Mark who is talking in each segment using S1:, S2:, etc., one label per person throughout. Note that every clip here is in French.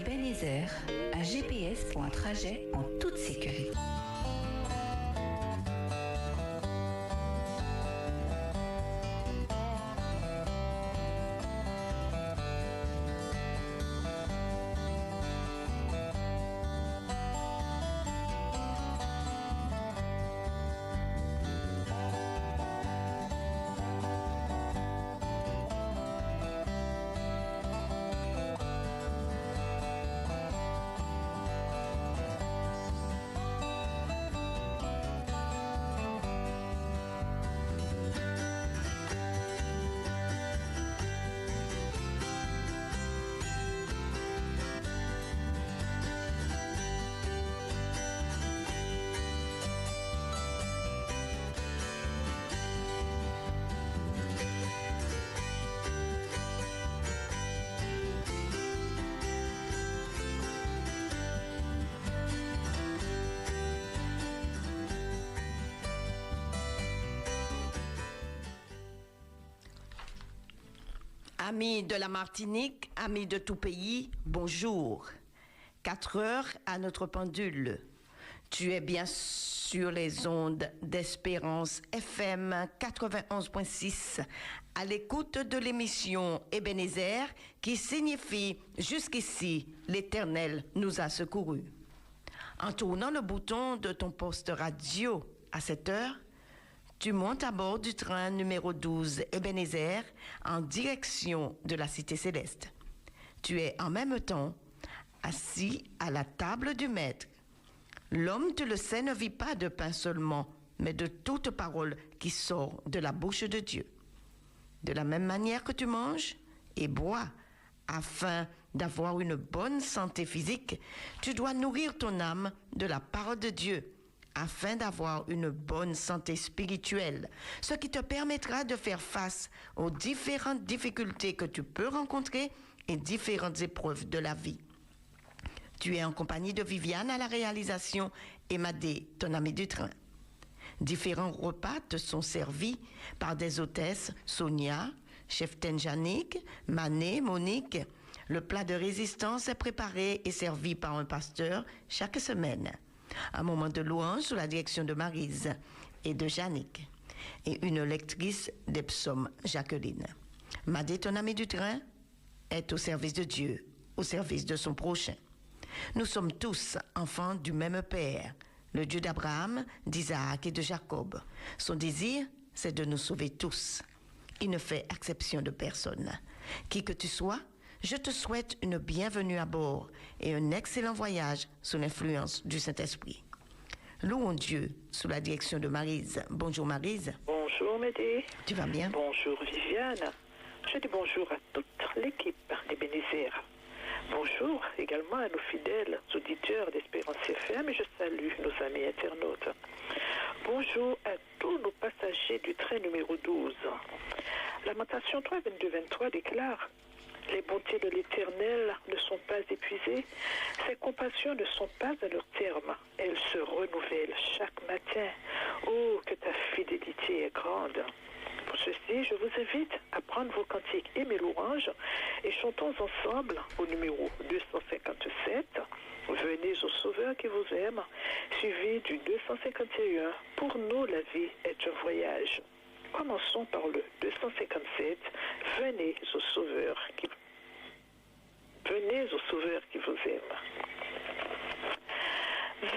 S1: Ebenezer, un GPS pour un trajet en toute sécurité.
S2: Amis de la Martinique, amis de tout pays, bonjour. 4 heures à notre pendule. Tu es bien sur les ondes d'Espérance FM 91.6 à l'écoute de l'émission Ebenezer qui signifie jusqu'ici l'Éternel nous a secourus. En tournant le bouton de ton poste radio à 7 heures, tu montes à bord du train numéro 12 Ebenezer en direction de la Cité Céleste. Tu es en même temps assis à la table du Maître. L'homme, tu le sais, ne vit pas de pain seulement, mais de toute parole qui sort de la bouche de Dieu. De la même manière que tu manges et bois, afin d'avoir une bonne santé physique, tu dois nourrir ton âme de la parole de Dieu, afin d'avoir une bonne santé spirituelle, ce qui te permettra de faire face aux différentes difficultés que tu peux rencontrer et différentes épreuves de la vie. Tu es en compagnie de Viviane à la réalisation et Madé, ton ami du train. Différents repas te sont servis par des hôtesses Sonia, chef Tenjanik, Mané, Monique. Le plat de résistance est préparé et servi par un pasteur chaque semaine. Un moment de louange sous la direction de Maryse et de Jannick et une lectrice des psaumes, Jacqueline. Madé, ton ami du train, est au service de Dieu, au service de son prochain. Nous sommes tous enfants du même Père, le Dieu d'Abraham, d'Isaac et de Jacob. Son désir, c'est de nous sauver tous. Il ne fait exception de personne. Qui que tu sois, je te souhaite une bienvenue à bord et un excellent voyage sous l'influence du Saint-Esprit. Louons Dieu sous la direction de Maryse. Bonjour Maryse.
S3: Bonjour Médée.
S2: Tu vas bien?
S3: Bonjour Viviane. Je dis bonjour à toute l'équipe d'Ebenezer. Bonjour également à nos fidèles auditeurs d'Espérance FM et je salue nos amis internautes. Bonjour à tous nos passagers du train numéro 12. Lamentation 3, 22-23 déclare: les bontés de l'Éternel ne sont pas épuisées, ses compassions ne sont pas à leur terme, elles se renouvellent chaque matin. Oh, que ta fidélité est grande. Pour ceci, je vous invite à prendre vos cantiques et mes louanges et chantons ensemble au numéro 257. Venez au Sauveur qui vous aime, suivi du 251. Pour nous, la vie est un voyage. Commençons par le 257. Venez au Sauveur qui vous aime.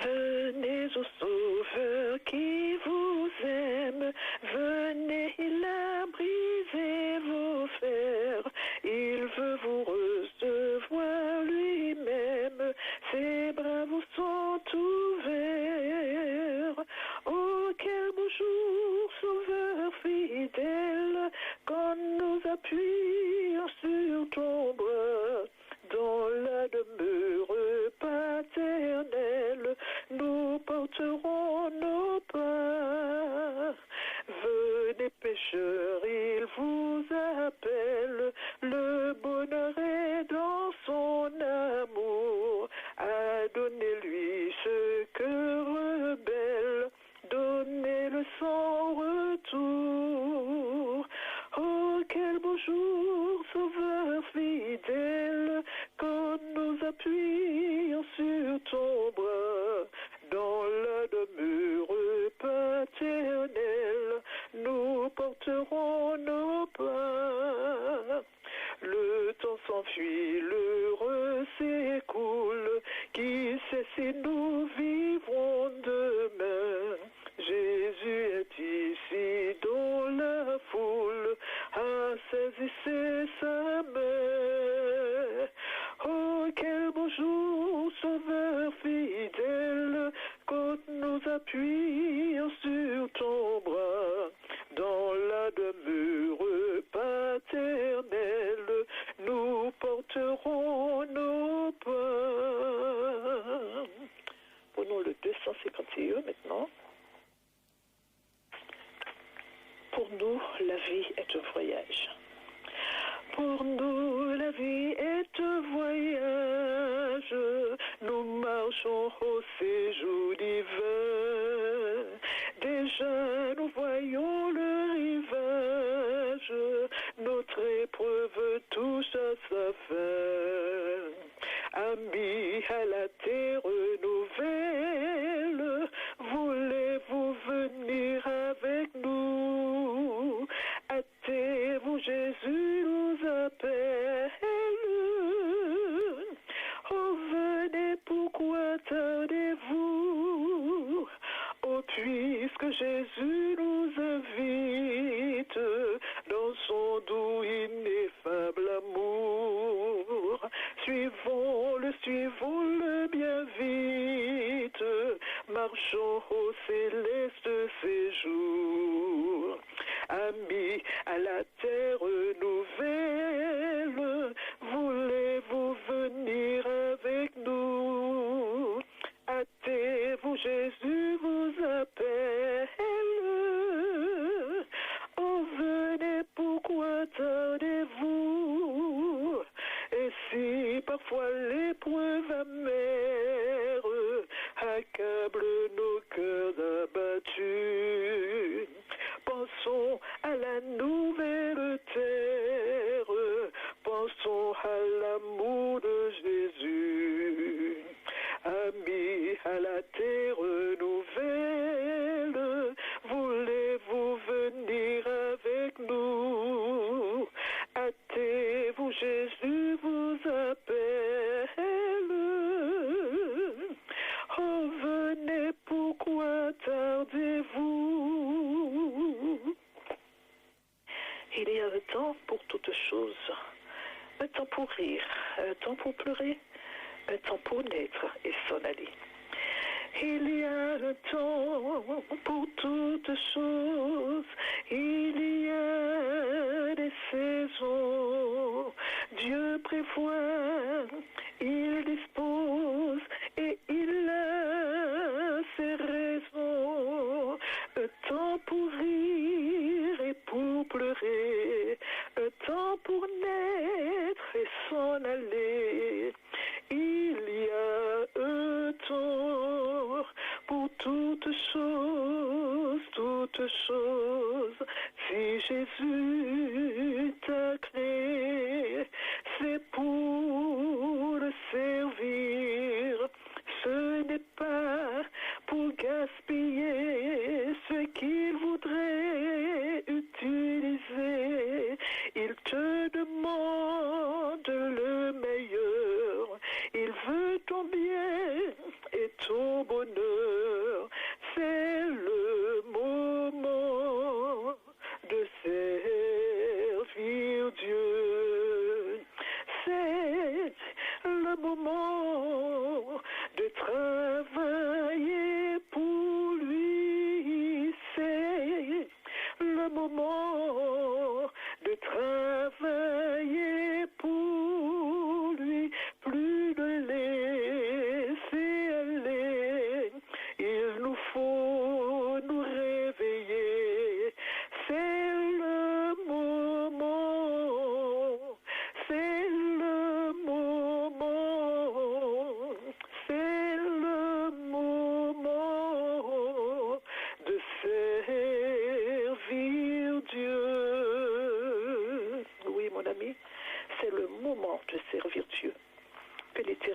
S3: Venez au Sauveur qui vous aime, venez là briser vos fers, il veut vous recevoir lui-même, ses bras vous sont ouverts. Oh, quel beau jour, Sauveur fidèle, quand nous appuyons sur ton bras, dans la demeure nous appuyons sur ton bras. Dans la demeure paternelle, nous porterons nos pas. Le temps s'enfuit, l'heure s'écoule, qui sait si nous vivrons demain. Jésus est ici dans la foule, saisissez sa main. Oh, quel beau jour, sauveur fidèle, quand nous appuyons sur ton bras. Dans la demeure paternelle, nous porterons nos pas. Prenons le 251 maintenant. Pour nous, la vie est un voyage. Pour nous, la vie est un voyage. Nous marchons au séjour d'hiver. Déjà, nous voyons le rivage. Notre épreuve touche à sa fin. Amis à la terre nouvelle, voulez-vous venir avec nous? Hâtez-vous, Jésus nous appelle. Oh, venez, pourquoi tardez-vous? Oh, puisque Jésus nous invite dans son doux, ineffable amour. Suivons-le bien vite, marchons au céleste séjour. Amis à la terre nouvelle, voulez-vous venir avec nous? Hâtez-vous, Jésus vous appelle. Oh, venez, pourquoi tardez-vous? Et si parfois l'épreuve amère accable nos cœurs abattus, pensons à la nouvelle terre, pensons à l'amour de Jésus. Amis à la terre nouvelle, voulez-vous venir avec nous? Hâtez-vous, Jésus vous appelle. Oh, venez, pourquoi tardez-vous? Il y a un temps pour toutes choses, un temps pour rire, un temps pour pleurer, un temps pour naître et s'en aller. Il y a un temps pour toutes choses, il y a des saisons. Dieu prévoit, il dispose et il a ses raisons. Un temps pour rire et pour pleurer, un temps pour naître et s'en aller. Il y a un temps pour toutes choses, toutes choses. Si Jésus t'a créé, c'est pour le servir. Ce n'est pas pour gaspiller ce qu'il voudrait utiliser. Il te demande le meilleur. Il veut ton bien et ton bonheur. C'est le moment de servir.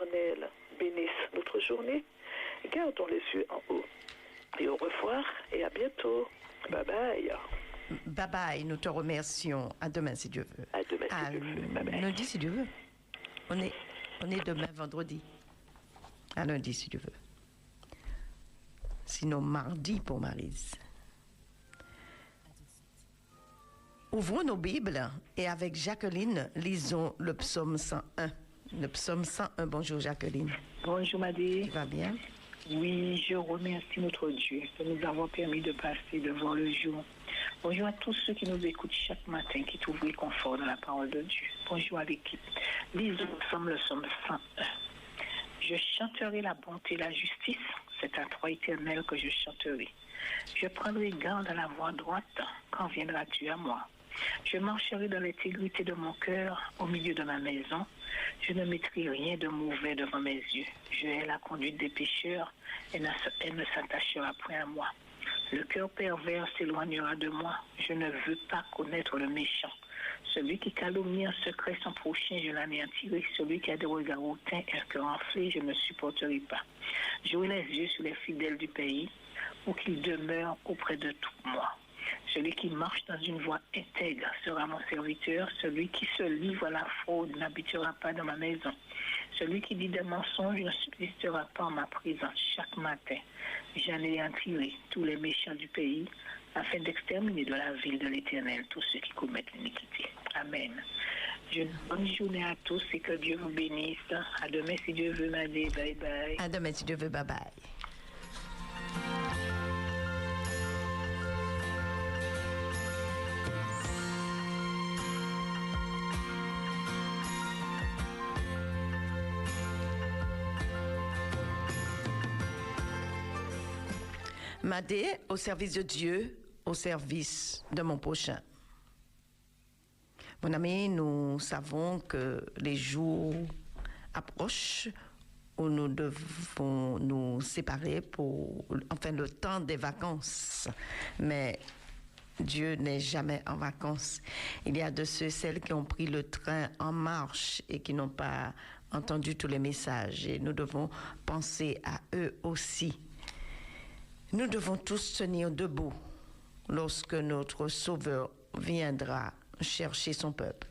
S3: l'Éternel bénisse notre journée. Gardons les yeux en haut. Et au revoir et à bientôt. Bye bye.
S2: Bye bye, nous te remercions. À demain si Dieu veut.
S3: À demain si Dieu veut. Bye bye.
S2: Lundi si Dieu veut. On est demain vendredi. À lundi si Dieu veut. Sinon mardi pour Maryse. Ouvrons nos Bibles et avec Jacqueline, lisons le psaume 101. Le psaume 101. Bonjour Jacqueline.
S4: Bonjour Madé.
S2: Tu vas bien?
S4: Oui, je remercie notre Dieu de nous avoir permis de passer devant le jour. Bonjour à tous ceux qui nous écoutent chaque matin, qui trouvent réconfort dans la parole de Dieu. Bonjour à l'équipe. Lisons ensemble le psaume 101. Je chanterai la bonté et la justice, c'est à toi éternel que je chanterai. Je prendrai garde à la voie droite, quand viendras-tu à moi? Je marcherai dans l'intégrité de mon cœur, au milieu de ma maison. Je ne mettrai rien de mauvais devant mes yeux. Je hais la conduite des pécheurs, elle ne s'attachera point à moi. Le cœur pervers s'éloignera de moi. Je ne veux pas connaître le méchant. Celui qui calomnie en secret son prochain, je l'anéantirai. Celui qui a des regards hautains et un cœur enflé, je ne supporterai pas. J'aurai les yeux sur les fidèles du pays, pour qu'ils demeurent auprès de tout moi. Celui qui marche dans une voie intègre sera mon serviteur. Celui qui se livre à la fraude n'habitera pas dans ma maison. Celui qui dit des mensonges ne subsistera pas en ma présence chaque matin. J'anéantirai tous les méchants du pays afin d'exterminer de la ville de l'Éternel tous ceux qui commettent l'iniquité. Amen. Une bonne journée à tous et que Dieu vous bénisse. À demain si Dieu veut, Madé. Bye bye.
S2: À demain si Dieu veut. Bye bye. Madé, au service de Dieu, au service de mon prochain. Mon ami, nous savons que les jours approchent où nous devons nous séparer pour le temps des vacances. Mais Dieu n'est jamais en vacances. Il y a de celles qui ont pris le train en marche et qui n'ont pas entendu tous les messages. Et nous devons penser à eux aussi. Nous devons tous tenir debout lorsque notre Sauveur viendra chercher son peuple.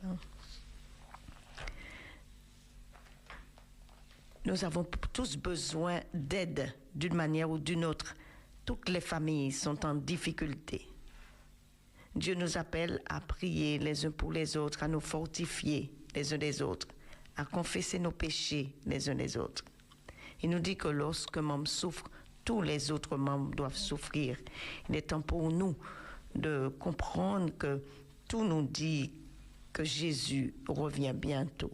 S2: Nous avons tous besoin d'aide d'une manière ou d'une autre. Toutes les familles sont en difficulté. Dieu nous appelle à prier les uns pour les autres, à nous fortifier les uns des autres, à confesser nos péchés les uns des autres. Il nous dit que lorsque un membre souffre, tous les autres membres doivent souffrir. Il est temps pour nous de comprendre que tout nous dit que Jésus revient bientôt.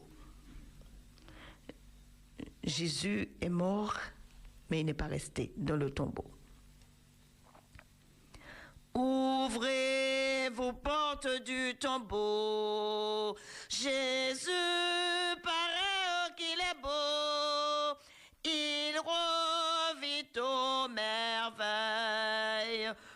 S2: Jésus est mort, mais il n'est pas resté dans le tombeau. Ouvrez vos portes du tombeau. Jésus paraît qu'il est beau. Il revit aux merveilles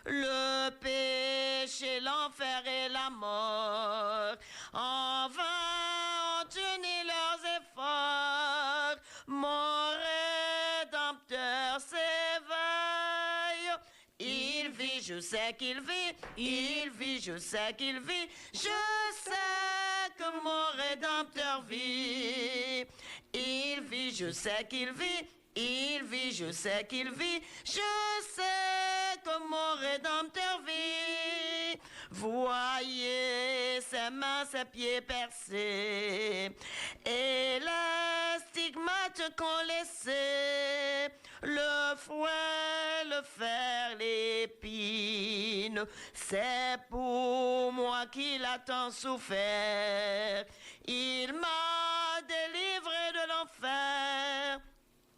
S2: le péché, l'enfer et la mort. En vain ont uni leurs efforts. Mon Rédempteur s'éveille. Il vit, je sais qu'il vit. Il vit, je sais qu'il vit. Je sais que mon Rédempteur vit. Il vit, je sais qu'il vit. Il vit, je sais qu'il vit. Je sais que mon Rédempteur vit. Voyez ses mains, ses pieds percés et les stigmates qu'on laissait. Le fouet, le fer, l'épine, c'est pour moi qu'il a tant souffert. Il m'a délivré de l'enfer.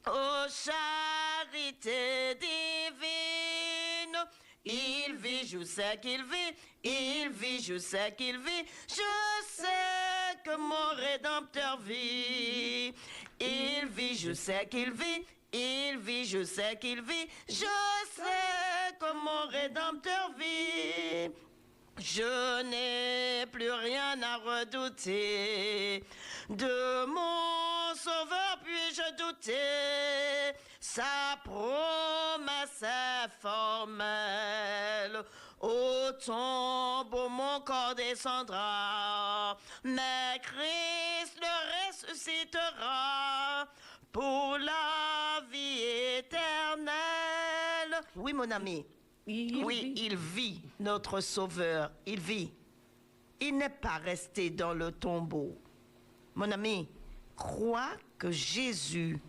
S2: Ô charité divine, il vit, je sais qu'il vit. Il vit, je sais qu'il vit. Je sais que mon Rédempteur vit. Il vit, je sais qu'il vit. Il vit, je sais qu'il vit. Je sais que mon Rédempteur vit. Je n'ai plus rien à redouter de mon Sauveur puissant. je doutais, sa promesse est formelle. Au tombeau, mon corps descendra, mais Christ le ressuscitera pour la vie éternelle. Oui, mon ami. Oui, il vit, notre Sauveur, il vit. Il n'est pas resté dans le tombeau. Mon ami, crois que Jésus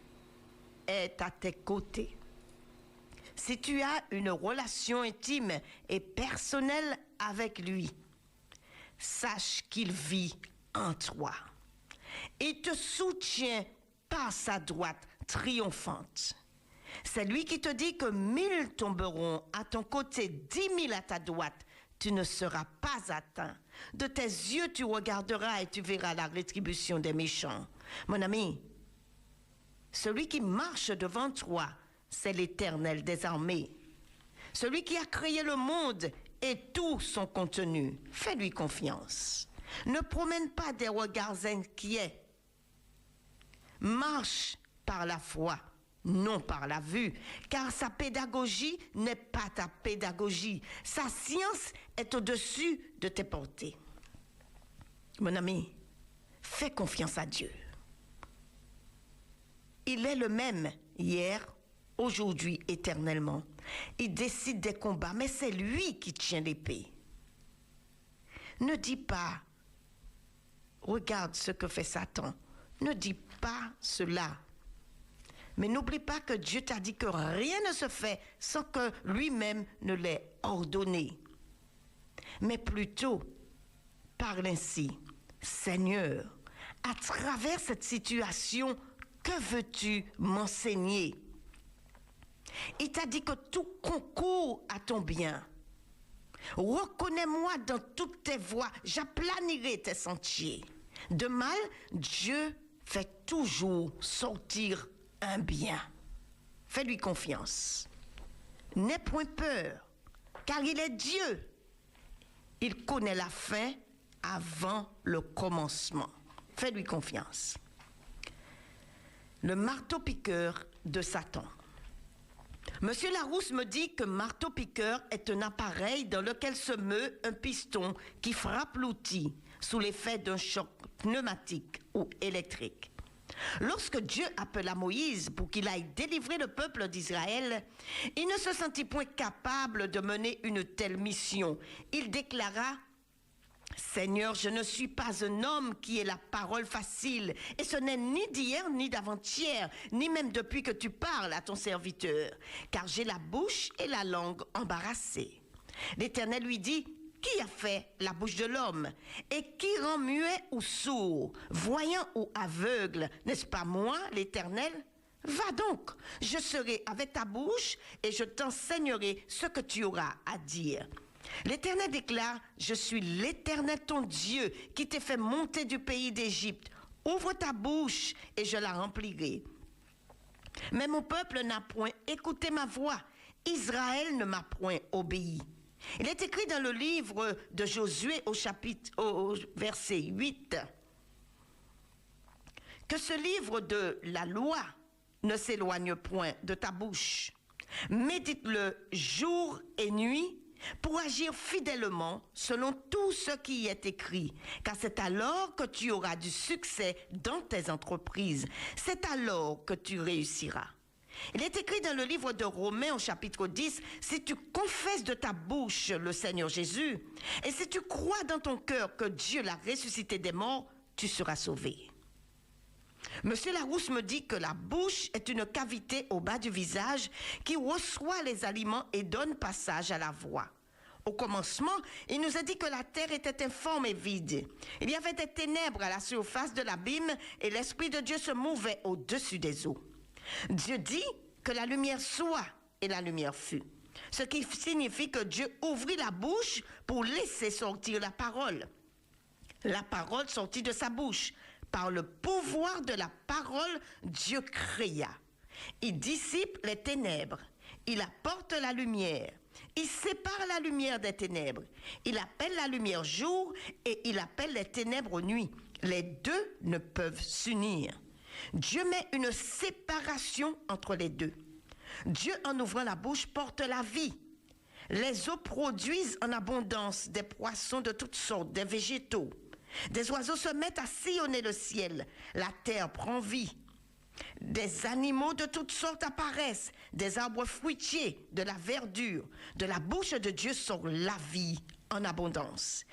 S2: est à tes côtés. Si tu as une relation intime et personnelle avec lui, sache qu'il vit en toi. Il te soutient par sa droite triomphante. C'est lui qui te dit que 1000 tomberont à ton côté, 10 000 à ta droite. Tu ne seras pas atteint. De tes yeux, tu regarderas et tu verras la rétribution des méchants. Mon ami, celui qui marche devant toi, c'est l'Éternel des armées. Celui qui a créé le monde et tout son contenu. Fais-lui confiance. Ne promène pas des regards inquiets. Marche par la foi, non par la vue, car sa pédagogie n'est pas ta pédagogie. Sa science est au-dessus de tes portées. Mon ami, fais confiance à Dieu. Il est le même hier, aujourd'hui, éternellement. Il décide des combats, mais c'est lui qui tient l'épée. Ne dis pas, regarde ce que fait Satan. Ne dis pas cela. Mais n'oublie pas que Dieu t'a dit que rien ne se fait sans que lui-même ne l'ait ordonné. Mais plutôt, parle ainsi, Seigneur, à travers cette situation, que veux-tu m'enseigner? Il t'a dit que tout concourt à ton bien. Reconnais-moi dans toutes tes voies, j'aplanirai tes sentiers. De mal, Dieu fait toujours sortir un bien. Fais-lui confiance. N'aie point peur, car il est Dieu. Il connaît la fin avant le commencement. Fais-lui confiance. Le marteau-piqueur de Satan. Monsieur Larousse me dit que marteau-piqueur est un appareil dans lequel se meut un piston qui frappe l'outil sous l'effet d'un choc pneumatique ou électrique. Lorsque Dieu appela Moïse pour qu'il aille délivrer le peuple d'Israël, il ne se sentit point capable de mener une telle mission. Il déclara: Seigneur, je ne suis pas un homme qui ait la parole facile, et ce n'est ni d'hier ni d'avant-hier, ni même depuis que tu parles à ton serviteur, car j'ai la bouche et la langue embarrassées. L'Éternel lui dit: Qui a fait la bouche de l'homme? Et qui rend muet ou sourd, voyant ou aveugle? N'est-ce pas moi, l'Éternel? Va donc, je serai avec ta bouche et je t'enseignerai ce que tu auras à dire. L'Éternel déclare: Je suis l'Éternel ton Dieu qui t'ai fait monter du pays d'Égypte. Ouvre ta bouche et je la remplirai. Mais mon peuple n'a point écouté ma voix. Israël ne m'a point obéi. Il est écrit dans le livre de Josué au verset 8 que ce livre de la loi ne s'éloigne point de ta bouche. Médite-le jour et nuit pour agir fidèlement selon tout ce qui y est écrit, car c'est alors que tu auras du succès dans tes entreprises. C'est alors que tu réussiras. Il est écrit dans le livre de Romains au chapitre 10, si tu confesses de ta bouche le Seigneur Jésus, et si tu crois dans ton cœur que Dieu l'a ressuscité des morts, tu seras sauvé. Monsieur Larousse me dit que la bouche est une cavité au bas du visage qui reçoit les aliments et donne passage à la voix. Au commencement, il nous a dit que la terre était informe et vide. Il y avait des ténèbres à la surface de l'abîme et l'Esprit de Dieu se mouvait au-dessus des eaux. Dieu dit que la lumière soit et la lumière fut. Ce qui signifie que Dieu ouvrit la bouche pour laisser sortir la parole. La parole sortit de sa bouche. Par le pouvoir de la parole, Dieu créa. Il dissipe les ténèbres. Il apporte la lumière. Il sépare la lumière des ténèbres. Il appelle la lumière jour et il appelle les ténèbres nuit. Les deux ne peuvent s'unir. Dieu met une séparation entre les deux. Dieu, en ouvrant la bouche, porte la vie. Les eaux produisent en abondance des poissons de toutes sortes, des végétaux. Des oiseaux se mettent à sillonner le ciel. La terre prend vie. Des animaux de toutes sortes apparaissent. Des arbres fruitiers, de la verdure. De la bouche de Dieu sort la vie en abondance.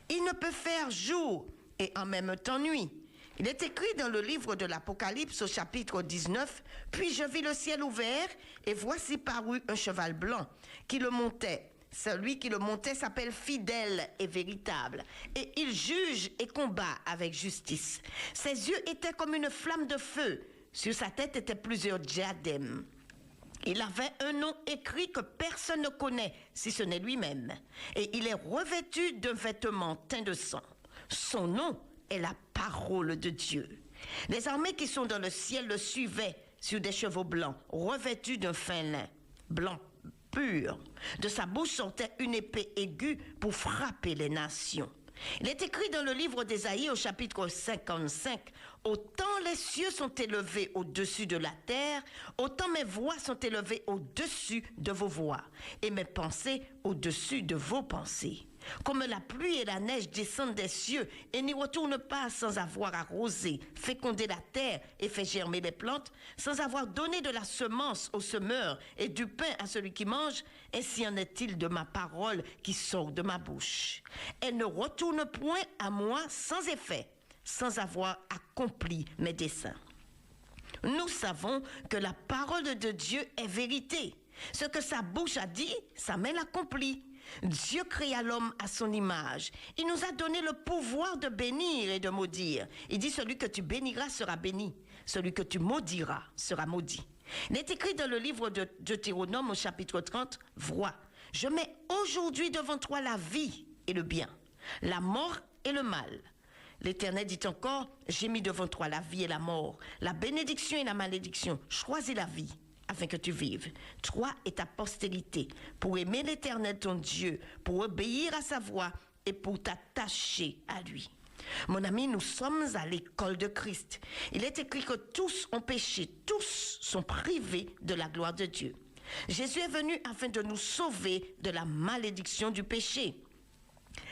S2: Il ne peut faire jour et en même temps nuit. Il est écrit dans le livre de l'Apocalypse au chapitre 19, « Puis je vis le ciel ouvert, et voici parut un cheval blanc qui le montait. Celui qui le montait s'appelle fidèle et véritable, et il juge et combat avec justice. Ses yeux étaient comme une flamme de feu, sur sa tête étaient plusieurs diadèmes. Il avait un nom écrit que personne ne connaît, si ce n'est lui-même, et il est revêtu d'un vêtement teint de sang. Son nom est la parole de Dieu. Les armées qui sont dans le ciel le suivaient sur des chevaux blancs, revêtus d'un fin lin, blanc pur. De sa bouche sortait une épée aiguë pour frapper les nations. Il est écrit dans le livre d'Ésaïe au chapitre 55, « Autant les cieux sont élevés au-dessus de la terre, autant mes voix sont élevées au-dessus de vos voix, et mes pensées au-dessus de vos pensées. Comme la pluie et la neige descendent des cieux et n'y retournent pas sans avoir arrosé, fécondé la terre et fait germer les plantes, sans avoir donné de la semence au semeur et du pain à celui qui mange, ainsi en est-il de ma parole qui sort de ma bouche. Elle ne retourne point à moi sans effet, sans avoir accompli mes desseins. » Nous savons que la parole de Dieu est vérité. Ce que sa bouche a dit, sa main l'accomplit. Dieu créa l'homme à son image. Il nous a donné le pouvoir de bénir et de maudire. Il dit, celui que tu béniras sera béni. Celui que tu maudiras sera maudit. Il est écrit dans le livre de Deutéronome au chapitre 30, « Vois, je mets aujourd'hui devant toi la vie et le bien, la mort et le mal. » L'Éternel dit encore, « J'ai mis devant toi la vie et la mort, la bénédiction et la malédiction. Choisis la vie, afin que tu vives, toi et ta postérité, pour aimer l'Éternel ton Dieu, pour obéir à sa voix et pour t'attacher à lui. » Mon ami, nous sommes à l'école de Christ. Il est écrit que tous ont péché, tous sont privés de la gloire de Dieu. Jésus est venu afin de nous sauver de la malédiction du péché.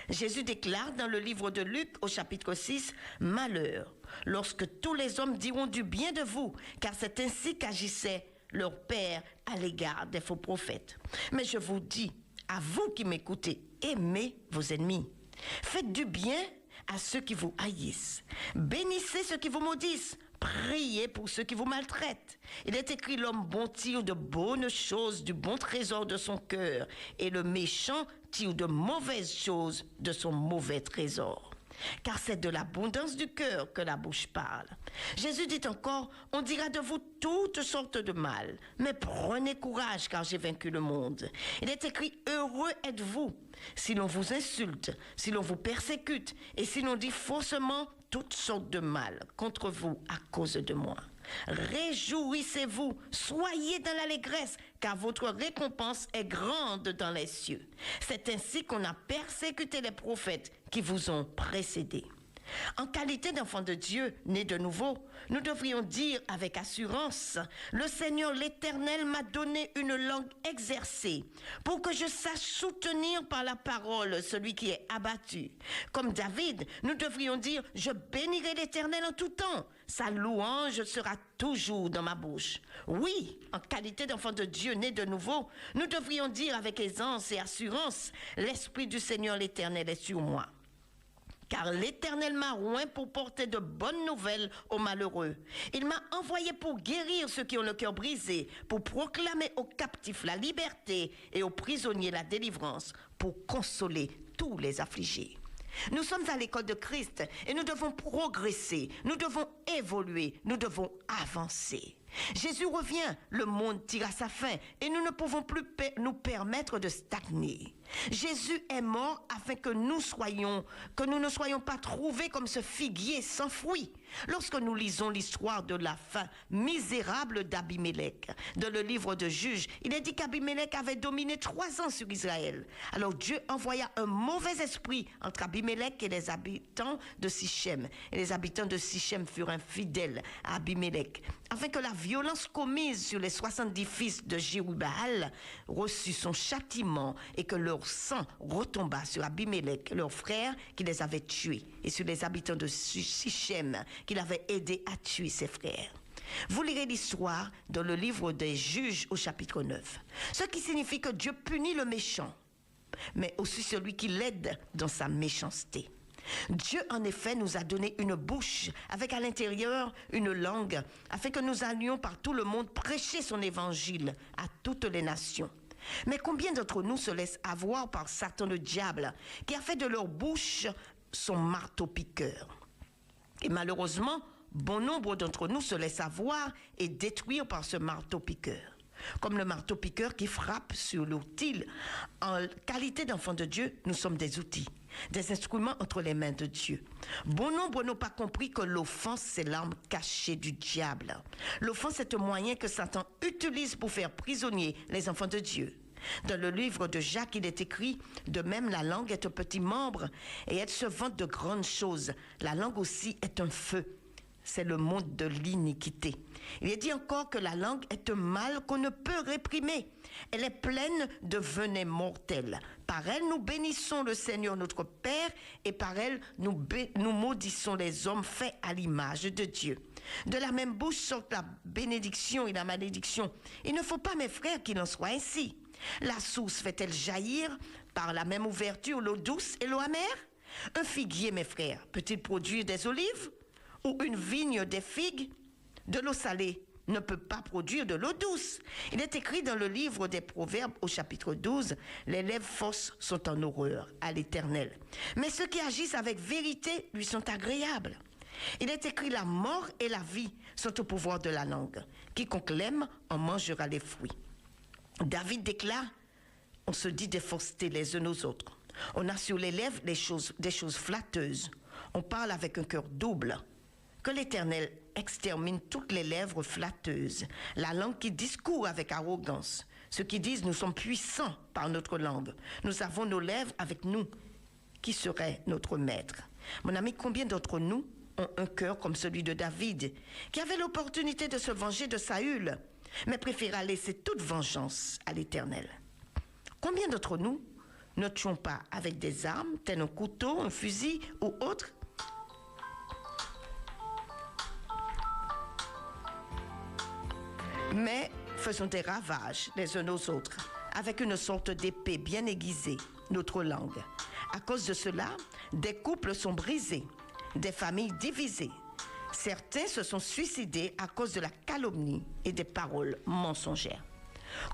S2: Jésus déclare dans le livre de Luc au chapitre 6, « Malheur, lorsque tous les hommes diront du bien de vous, car c'est ainsi qu'agissait leur Père à l'égard des faux prophètes. Mais je vous dis, à vous qui m'écoutez, aimez vos ennemis. Faites du bien à ceux qui vous haïssent. Bénissez ceux qui vous maudissent. Priez pour ceux qui vous maltraitent. Il est écrit, l'homme bon tire de bonnes choses du bon trésor de son cœur, et le méchant tire de mauvaises choses de son mauvais trésor. Car c'est de l'abondance du cœur que la bouche parle. » Jésus dit encore, « On dira de vous toutes sortes de mal, mais prenez courage car j'ai vaincu le monde. » Il est écrit, « Heureux êtes-vous si l'on vous insulte, si l'on vous persécute, et si l'on dit faussement toutes sortes de mal contre vous à cause de moi. Réjouissez-vous, soyez dans l'allégresse, car votre récompense est grande dans les cieux. C'est ainsi qu'on a persécuté les prophètes qui vous ont précédés. » En qualité d'enfants de Dieu, nés de nouveau, nous devrions dire avec assurance, « Le Seigneur l'Éternel m'a donné une langue exercée pour que je sache soutenir par la parole celui qui est abattu. » Comme David, nous devrions dire, « Je bénirai l'Éternel en tout temps. Sa louange sera toujours dans ma bouche. » Oui, en qualité d'enfants de Dieu nés de nouveau, nous devrions dire avec aisance et assurance, « L'Esprit du Seigneur l'Éternel est sur moi. Car l'Éternel m'a oint pour porter de bonnes nouvelles aux malheureux. Il m'a envoyé pour guérir ceux qui ont le cœur brisé, pour proclamer aux captifs la liberté et aux prisonniers la délivrance, pour consoler tous les affligés. » Nous sommes à l'école de Christ et nous devons progresser, nous devons évoluer, nous devons avancer. Jésus revient, le monde tire à sa fin et nous ne pouvons plus nous permettre de stagner. Jésus est mort afin que nous ne soyons pas trouvés comme ce figuier sans fruit. Lorsque nous lisons l'histoire de la fin misérable d'Abimélec, dans le livre de Juges, il est dit qu'Abimélec avait dominé 3 ans sur Israël. Alors Dieu envoya un mauvais esprit entre Abimélec et les habitants de Sichem. Et les habitants de Sichem furent infidèles à Abimélec, afin que la violence commise sur les 70 fils de Jérubaal reçut son châtiment et que leur sang retomba sur Abimélec, leur frère qui les avait tués, et sur les habitants de Sichem qu'il avait aidé à tuer ses frères. Vous lirez l'histoire dans le livre des Juges au chapitre 9. Ce qui signifie que Dieu punit le méchant, mais aussi celui qui l'aide dans sa méchanceté. Dieu, en effet, nous a donné une bouche avec à l'intérieur une langue, afin que nous allions par tout le monde prêcher son évangile à toutes les nations. Mais combien d'entre nous se laissent avoir par Satan le diable, qui a fait de leur bouche son marteau-piqueur? Et malheureusement, bon nombre d'entre nous se laissent avoir et détruire par ce marteau-piqueur. Comme le marteau-piqueur qui frappe sur l'outil. En qualité d'enfants de Dieu, nous sommes des outils, des instruments entre les mains de Dieu. Bon nombre n'ont pas compris que l'offense, c'est l'arme cachée du diable. L'offense est un moyen que Satan utilise pour faire prisonnier les enfants de Dieu. Dans le livre de Jacques, il est écrit « De même, la langue est un petit membre et elle se vante de grandes choses. La langue aussi est un feu. » C'est le monde de l'iniquité. Il est dit encore que la langue est un mal qu'on ne peut réprimer. Elle est pleine de venin mortel. Par elle, nous bénissons le Seigneur notre Père et par elle, nous maudissons les hommes faits à l'image de Dieu. De la même bouche sortent la bénédiction et la malédiction. Il ne faut pas, mes frères, qu'il en soit ainsi. La source fait-elle jaillir par la même ouverture l'eau douce et l'eau amère? Un figuier, mes frères, peut-il produire des olives? Ou une vigne des figues? De l'eau salée ne peut pas produire de l'eau douce. Il est écrit dans le livre des Proverbes au chapitre 12, « Les lèvres fausses sont en horreur à l'Éternel, mais ceux qui agissent avec vérité lui sont agréables. » Il est écrit, « La mort et la vie sont au pouvoir de la langue. Quiconque l'aime en mangera les fruits. » David déclare, « On se dit des faussetés les uns aux autres. On a sur les lèvres des choses flatteuses. On parle avec un cœur double. » Que l'Éternel extermine toutes les lèvres flatteuses, la langue qui discourt avec arrogance. Ceux qui disent « Nous sommes puissants par notre langue. Nous avons nos lèvres avec nous. » Qui serait notre maître? Mon ami, combien d'entre nous ont un cœur comme celui de David, qui avait l'opportunité de se venger de Saül, mais préféra laisser toute vengeance à l'Éternel? Combien d'entre nous ne tuons pas avec des armes, tel un couteau, un fusil ou autre? Mais faisons des ravages les uns aux autres, avec une sorte d'épée bien aiguisée, notre langue. À cause de cela, des couples sont brisés, des familles divisées. Certains se sont suicidés à cause de la calomnie et des paroles mensongères.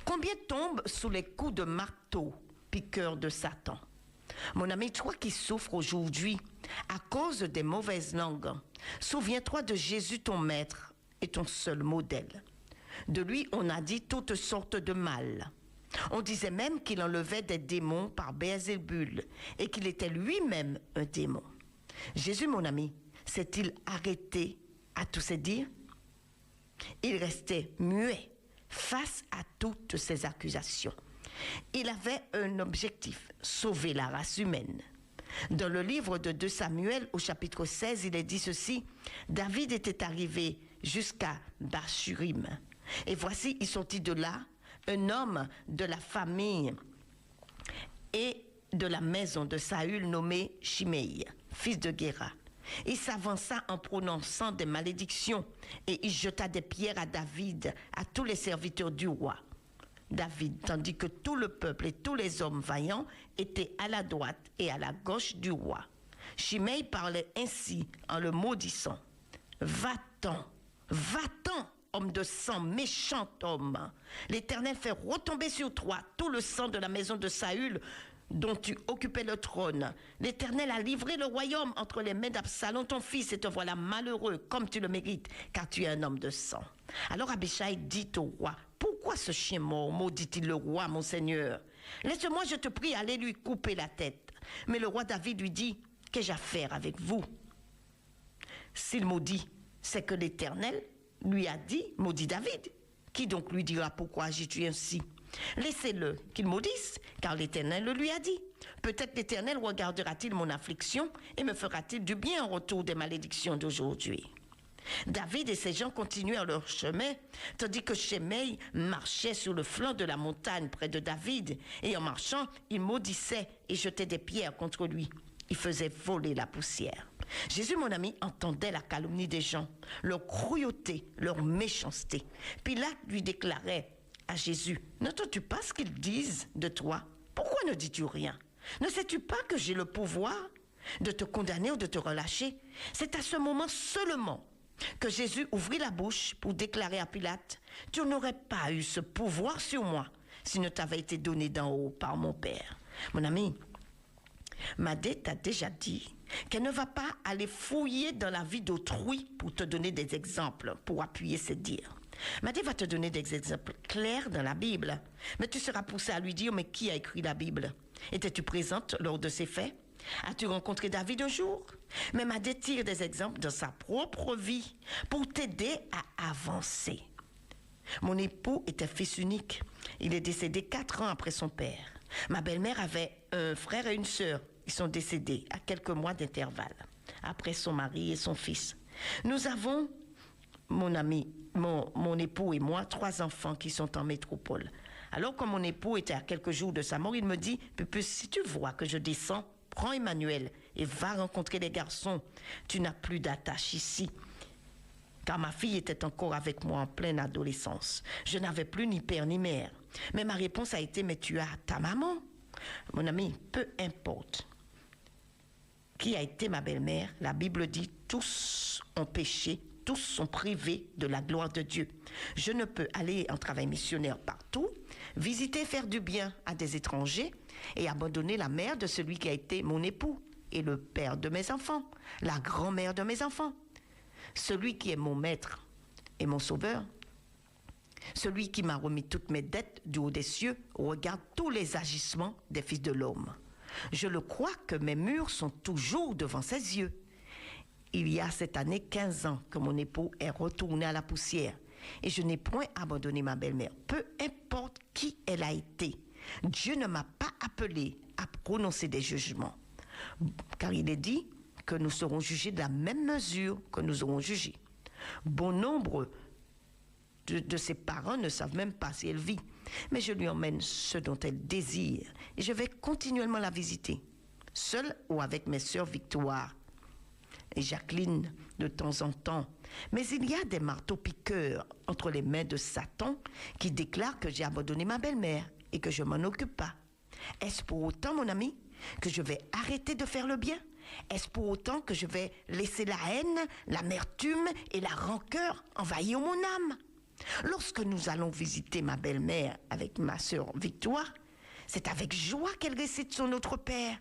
S2: Combien tombent sous les coups de marteau, piqueur de Satan? Mon ami, toi qui souffres aujourd'hui à cause des mauvaises langues, souviens-toi de Jésus ton maître et ton seul modèle. De lui, on a dit toutes sortes de mal. On disait même qu'il enlevait des démons par Béelzébul et qu'il était lui-même un démon. Jésus, mon ami, s'est-il arrêté à tous ces dires? Il restait muet face à toutes ces accusations. Il avait un objectif, sauver la race humaine. Dans le livre de 2 Samuel, au chapitre 16, il est dit ceci: David était arrivé jusqu'à Bachurim. Et voici, il sortit de là un homme de la famille et de la maison de Saül nommé Shimei, fils de Guéra. Il s'avança en prononçant des malédictions et il jeta des pierres à David, à tous les serviteurs du roi. David, tandis que tout le peuple et tous les hommes vaillants étaient à la droite et à la gauche du roi. Shimei parlait ainsi en le maudissant. « Va-t'en, va-t'en, homme de sang, méchant homme. L'Éternel fait retomber sur toi tout le sang de la maison de Saül, dont tu occupais le trône. L'Éternel a livré le royaume entre les mains d'Absalom, ton fils, et te voilà malheureux, comme tu le mérites, car tu es un homme de sang. » Alors Abishai dit au roi: « Pourquoi ce chien mort, maudit-il le roi, mon seigneur? Laisse-moi, je te prie, aller lui couper la tête. » Mais le roi David lui dit: « Qu'ai-je à faire avec vous? s'il maudit, c'est que l'Éternel lui a dit, maudit David. Qui donc lui dira pourquoi agis-tu ainsi? Laissez-le qu'il maudisse, car l'Éternel le lui a dit. Peut-être l'Éternel regardera-t-il mon affliction et me fera-t-il du bien en retour des malédictions d'aujourd'hui. David et ses gens continuèrent leur chemin, tandis que Shimei marchait sur le flanc de la montagne près de David, et en marchant, il maudissait et jetait des pierres contre lui. Il faisait voler la poussière. Jésus, mon ami, entendait la calomnie des gens, leur cruauté, leur méchanceté. Pilate lui déclarait à Jésus, « N'entends-tu pas ce qu'ils disent de toi? Pourquoi ne dis-tu rien? Ne sais-tu pas que j'ai le pouvoir de te condamner ou de te relâcher? » C'est à ce moment seulement que Jésus ouvrit la bouche pour déclarer à Pilate, « Tu n'aurais pas eu ce pouvoir sur moi s'il ne t'avait été donné d'en haut par mon Père. » Mon ami, Madé t'a déjà dit qu'elle ne va pas aller fouiller dans la vie d'autrui pour te donner des exemples, pour appuyer ses dires. Madé va te donner des exemples clairs dans la Bible, mais tu seras poussé à lui dire, mais qui a écrit la Bible? Étais-tu présente lors de ces faits? As-tu rencontré David un jour? Mais Madé tire des exemples de sa propre vie pour t'aider à avancer. Mon époux était fils unique. Il est décédé 4 ans après son père. Ma belle-mère avait un frère et une sœur. Ils sont décédés à quelques mois d'intervalle, après son mari et son fils. Nous avons, mon ami, mon époux et moi, 3 enfants qui sont en métropole. Alors que mon époux était à quelques jours de sa mort, il me dit, « Pupus, si tu vois que je descends, prends Emmanuel et va rencontrer les garçons. Tu n'as plus d'attache ici. » Car ma fille était encore avec moi en pleine adolescence. Je n'avais plus ni père ni mère. Mais ma réponse a été, « Mais tu as ta maman. » Mon ami, peu importe qui a été ma belle-mère, la Bible dit, tous ont péché, tous sont privés de la gloire de Dieu. Je ne peux aller en travail missionnaire partout, visiter, faire du bien à des étrangers et abandonner la mère de celui qui a été mon époux et le père de mes enfants, la grand-mère de mes enfants, celui qui est mon maître et mon sauveur, celui qui m'a remis toutes mes dettes du haut des cieux, regarde tous les agissements des fils de l'homme. Je le crois que mes murs sont toujours devant ses yeux. Il y a cette année 15 ans que mon époux est retourné à la poussière et je n'ai point abandonné ma belle-mère. Peu importe qui elle a été, Dieu ne m'a pas appelé à prononcer des jugements. Car il est dit que nous serons jugés de la même mesure que nous aurons jugé. Bon nombre de ses parents ne savent même pas si elle vit. Mais je lui emmène ce dont elle désire et je vais continuellement la visiter, seule ou avec mes sœurs Victoire et Jacqueline de temps en temps. Mais il y a des marteaux-piqueurs entre les mains de Satan qui déclarent que j'ai abandonné ma belle-mère et que je m'en occupe pas. Est-ce pour autant, mon ami, que je vais arrêter de faire le bien? Est-ce pour autant que je vais laisser la haine, l'amertume et la rancœur envahir mon âme? Lorsque nous allons visiter ma belle-mère avec ma sœur Victoire, c'est avec joie qu'elle récite son Notre Père.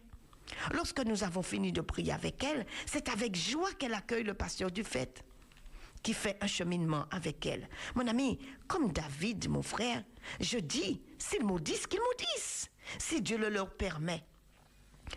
S2: Lorsque nous avons fini de prier avec elle, c'est avec joie qu'elle accueille le pasteur du fait, qui fait un cheminement avec elle. Mon ami, comme David, mon frère, je dis, s'ils maudissent, qu'ils maudissent, si Dieu le leur permet.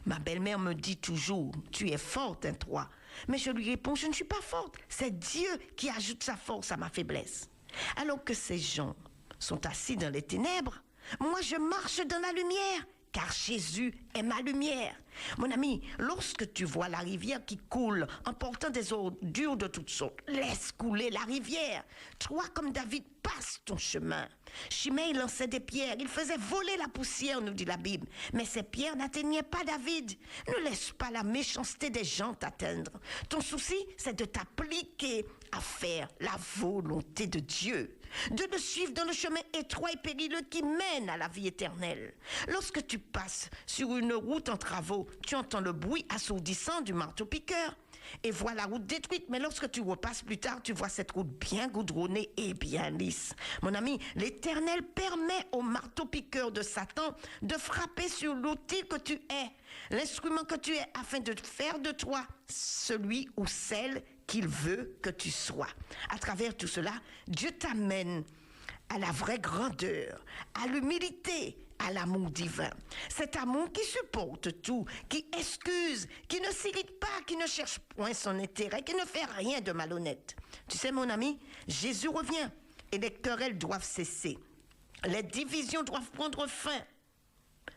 S2: Ma belle-mère me dit toujours, tu es forte, hein, toi. Mais je lui réponds, je ne suis pas forte. C'est Dieu qui ajoute sa force à ma faiblesse. Alors que ces gens sont assis dans les ténèbres, moi je marche dans la lumière, car Jésus est ma lumière. Mon ami, lorsque tu vois la rivière qui coule, emportant des ordures de toutes sortes, laisse couler la rivière. Toi, comme David, passe ton chemin. Shimei lançait des pierres, il faisait voler la poussière, nous dit la Bible. Mais ces pierres n'atteignaient pas David. Ne laisse pas la méchanceté des gens t'atteindre. Ton souci, c'est de t'appliquer à faire la volonté de Dieu, de le suivre dans le chemin étroit et périlleux qui mène à la vie éternelle. Lorsque tu passes sur une route en travaux, tu entends le bruit assourdissant du marteau-piqueur et vois la route détruite. Mais lorsque tu repasses plus tard, tu vois cette route bien goudronnée et bien lisse. Mon ami, l'Éternel permet au marteau-piqueur de Satan de frapper sur l'outil que tu es, l'instrument que tu es, afin de faire de toi celui ou celle qu'il veut que tu sois. À travers tout cela, Dieu t'amène à la vraie grandeur, à l'humilité, à l'amour divin. Cet amour qui supporte tout, qui excuse, qui ne s'irrite pas, qui ne cherche point son intérêt, qui ne fait rien de malhonnête. Tu sais, mon ami, Jésus revient et les querelles doivent cesser. Les divisions doivent prendre fin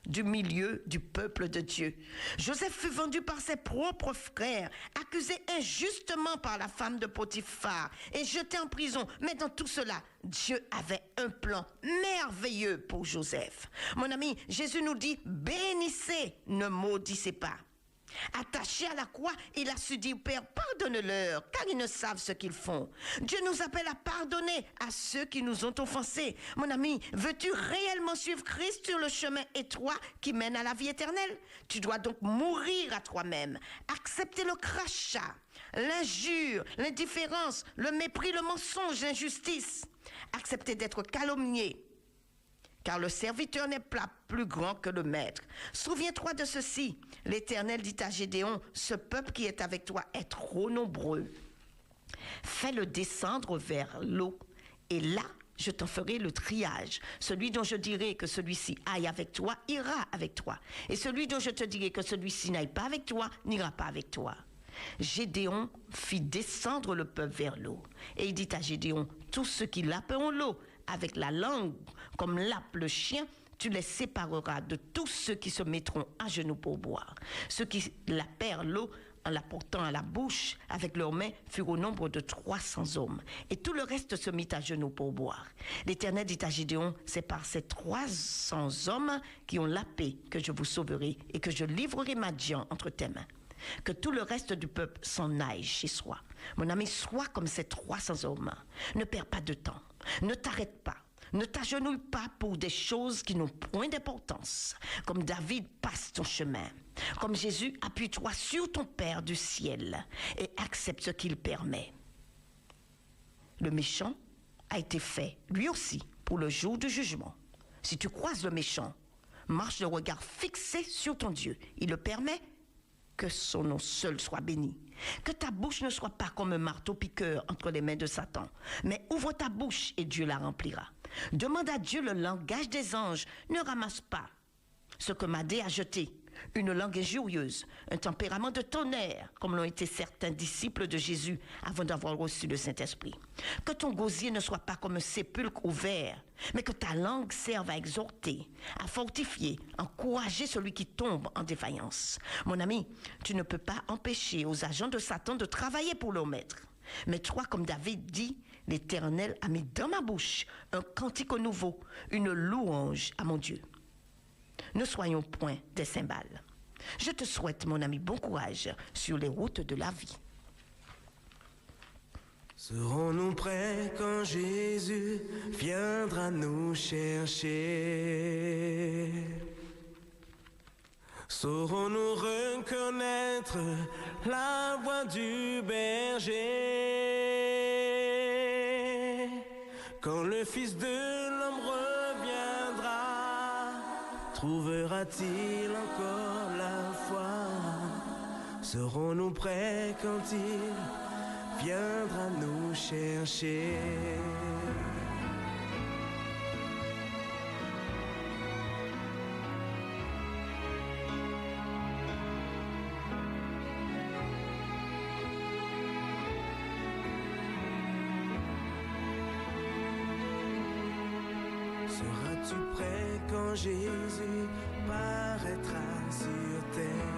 S2: du milieu du peuple de Dieu. Joseph fut vendu par ses propres frères, accusé injustement par la femme de Potiphar et jeté en prison. Mais dans tout cela, Dieu avait un plan merveilleux pour Joseph. Mon ami, Jésus nous dit, bénissez, ne maudissez pas. Attaché à la croix, il a su dire, Père, pardonne-leur, car ils ne savent ce qu'ils font. Dieu nous appelle à pardonner à ceux qui nous ont offensés. Mon ami, veux-tu réellement suivre Christ sur le chemin étroit qui mène à la vie éternelle? Tu dois donc mourir à toi-même, accepter le crachat, l'injure, l'indifférence, le mépris, le mensonge, l'injustice. Accepter d'être calomnié, car le serviteur n'est pas plus grand que le maître. Souviens-toi de ceci. L'Éternel dit à Gédéon, ce peuple qui est avec toi est trop nombreux. Fais-le descendre vers l'eau, et là, je t'en ferai le triage. Celui dont je dirai que celui-ci aille avec toi, ira avec toi. Et celui dont je te dirai que celui-ci n'aille pas avec toi, n'ira pas avec toi. Gédéon fit descendre le peuple vers l'eau. Et il dit à Gédéon, tous ceux qui laperont l'eau, avec la langue, comme lappe le chien, tu les sépareras de tous ceux qui se mettront à genoux pour boire. Ceux qui lapèrent l'eau en la portant à la bouche avec leurs mains furent au nombre de 300 hommes. Et tout le reste se mit à genoux pour boire. L'Éternel dit à Gédéon, c'est par ces 300 hommes qui ont lapé que je vous sauverai et que je livrerai Madian entre tes mains. Que tout le reste du peuple s'en aille chez soi. Mon ami, sois comme ces 300 hommes. Ne perds pas de temps. Ne t'arrête pas. Ne t'agenouille pas pour des choses qui n'ont point d'importance. Comme David, passe ton chemin. Comme Jésus, appuie-toi sur ton Père du ciel et accepte ce qu'il permet. Le méchant a été fait, lui aussi, pour le jour du jugement. Si tu croises le méchant, marche le regard fixé sur ton Dieu. Il le permet, que son nom seul soit béni. Que ta bouche ne soit pas comme un marteau-piqueur entre les mains de Satan, mais ouvre ta bouche et Dieu la remplira. Demande à Dieu le langage des anges. Ne ramasse pas ce que Madé a jeté, une langue injurieuse, un tempérament de tonnerre, comme l'ont été certains disciples de Jésus avant d'avoir reçu le Saint-Esprit. Que ton gosier ne soit pas comme un sépulcre ouvert, mais que ta langue serve à exhorter, à fortifier, encourager celui qui tombe en défaillance. Mon ami, tu ne peux pas empêcher aux agents de Satan de travailler pour leur maître. Mais toi, comme David dit, l'Éternel a mis dans ma bouche un cantique nouveau, une louange à mon Dieu. Ne soyons point des cymbales. Je te souhaite, mon ami, bon courage sur les routes de la vie.
S5: Serons-nous prêts quand Jésus viendra nous chercher? Saurons-nous reconnaître la voix du berger? Quand le Fils de l'homme reviendra, trouvera-t-il encore la foi? Serons-nous prêts quand il viendra nous chercher? Seras-tu prêt quand Jésus paraîtra sur terre,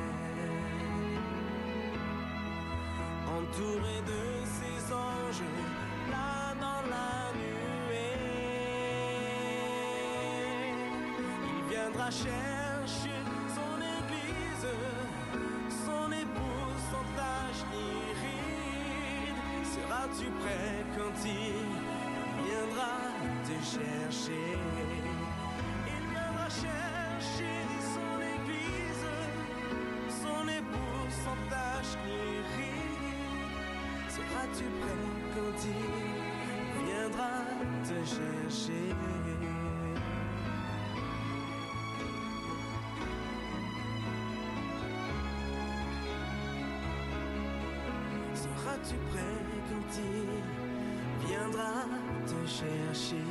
S5: entouré de ses anges, là dans la nuée? Il viendra chercher son église, son épouse sans tache ni ride. Seras-tu prêt quand il viendra te chercher? Il viendra chercher son église, son épouse sans tache ni ride. Seras-tu prêt quand il viendra te chercher? Seras-tu prêt quand il viendra te chercher?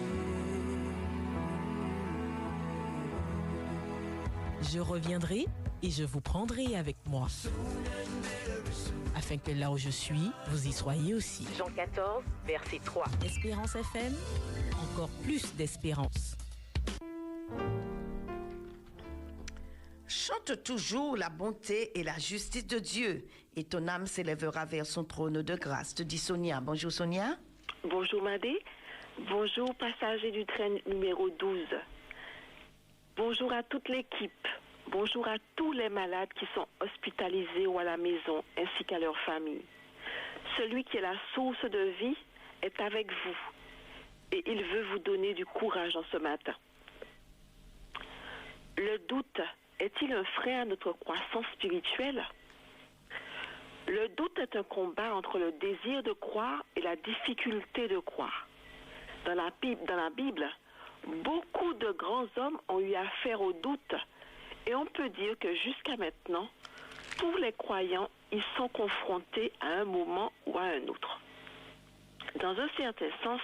S6: Je reviendrai et je vous prendrai avec moi, afin que là où je suis, vous y soyez aussi.
S7: Jean 14, verset 3.
S6: Espérance FM, encore plus d'espérance.
S2: Chante toujours la bonté et la justice de Dieu, et ton âme s'élèvera vers son trône de grâce, te dit Sonia. Bonjour Sonia.
S8: Bonjour Madé. Bonjour passagers du train numéro 12. Bonjour à toute l'équipe. Bonjour à tous les malades qui sont hospitalisés ou à la maison, ainsi qu'à leurs familles. Celui qui est la source de vie est avec vous et il veut vous donner du courage en ce matin. Le doute est-il un frein à notre croissance spirituelle? Le doute est un combat entre le désir de croire et la difficulté de croire. Dans la Bible, beaucoup de grands hommes ont eu affaire au doute et on peut dire que jusqu'à maintenant, tous les croyants y sont confrontés à un moment ou à un autre. Dans un certain sens,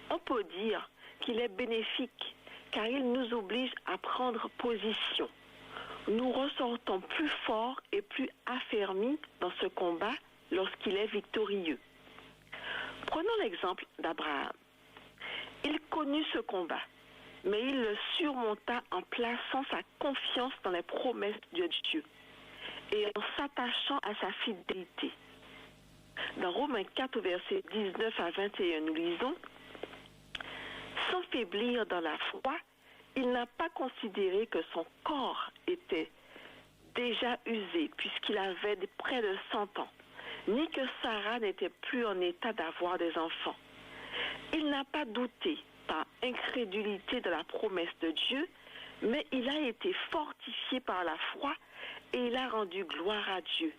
S8: on peut dire qu'il est bénéfique car il nous oblige à prendre position. Nous ressortons plus forts et plus affermis dans ce combat lorsqu'il est victorieux. Prenons l'exemple d'Abraham. Il connut ce combat, mais il le surmonta en plaçant sa confiance dans les promesses de Dieu et en s'attachant à sa fidélité. Dans Romains 4, versets 19 à 21, nous lisons « Sans faiblir dans la foi, il n'a pas considéré que son corps était déjà usé puisqu'il avait près de 100 ans, ni que Sarah n'était plus en état d'avoir des enfants. Il n'a pas douté par incrédulité de la promesse de Dieu, mais il a été fortifié par la foi et il a rendu gloire à Dieu,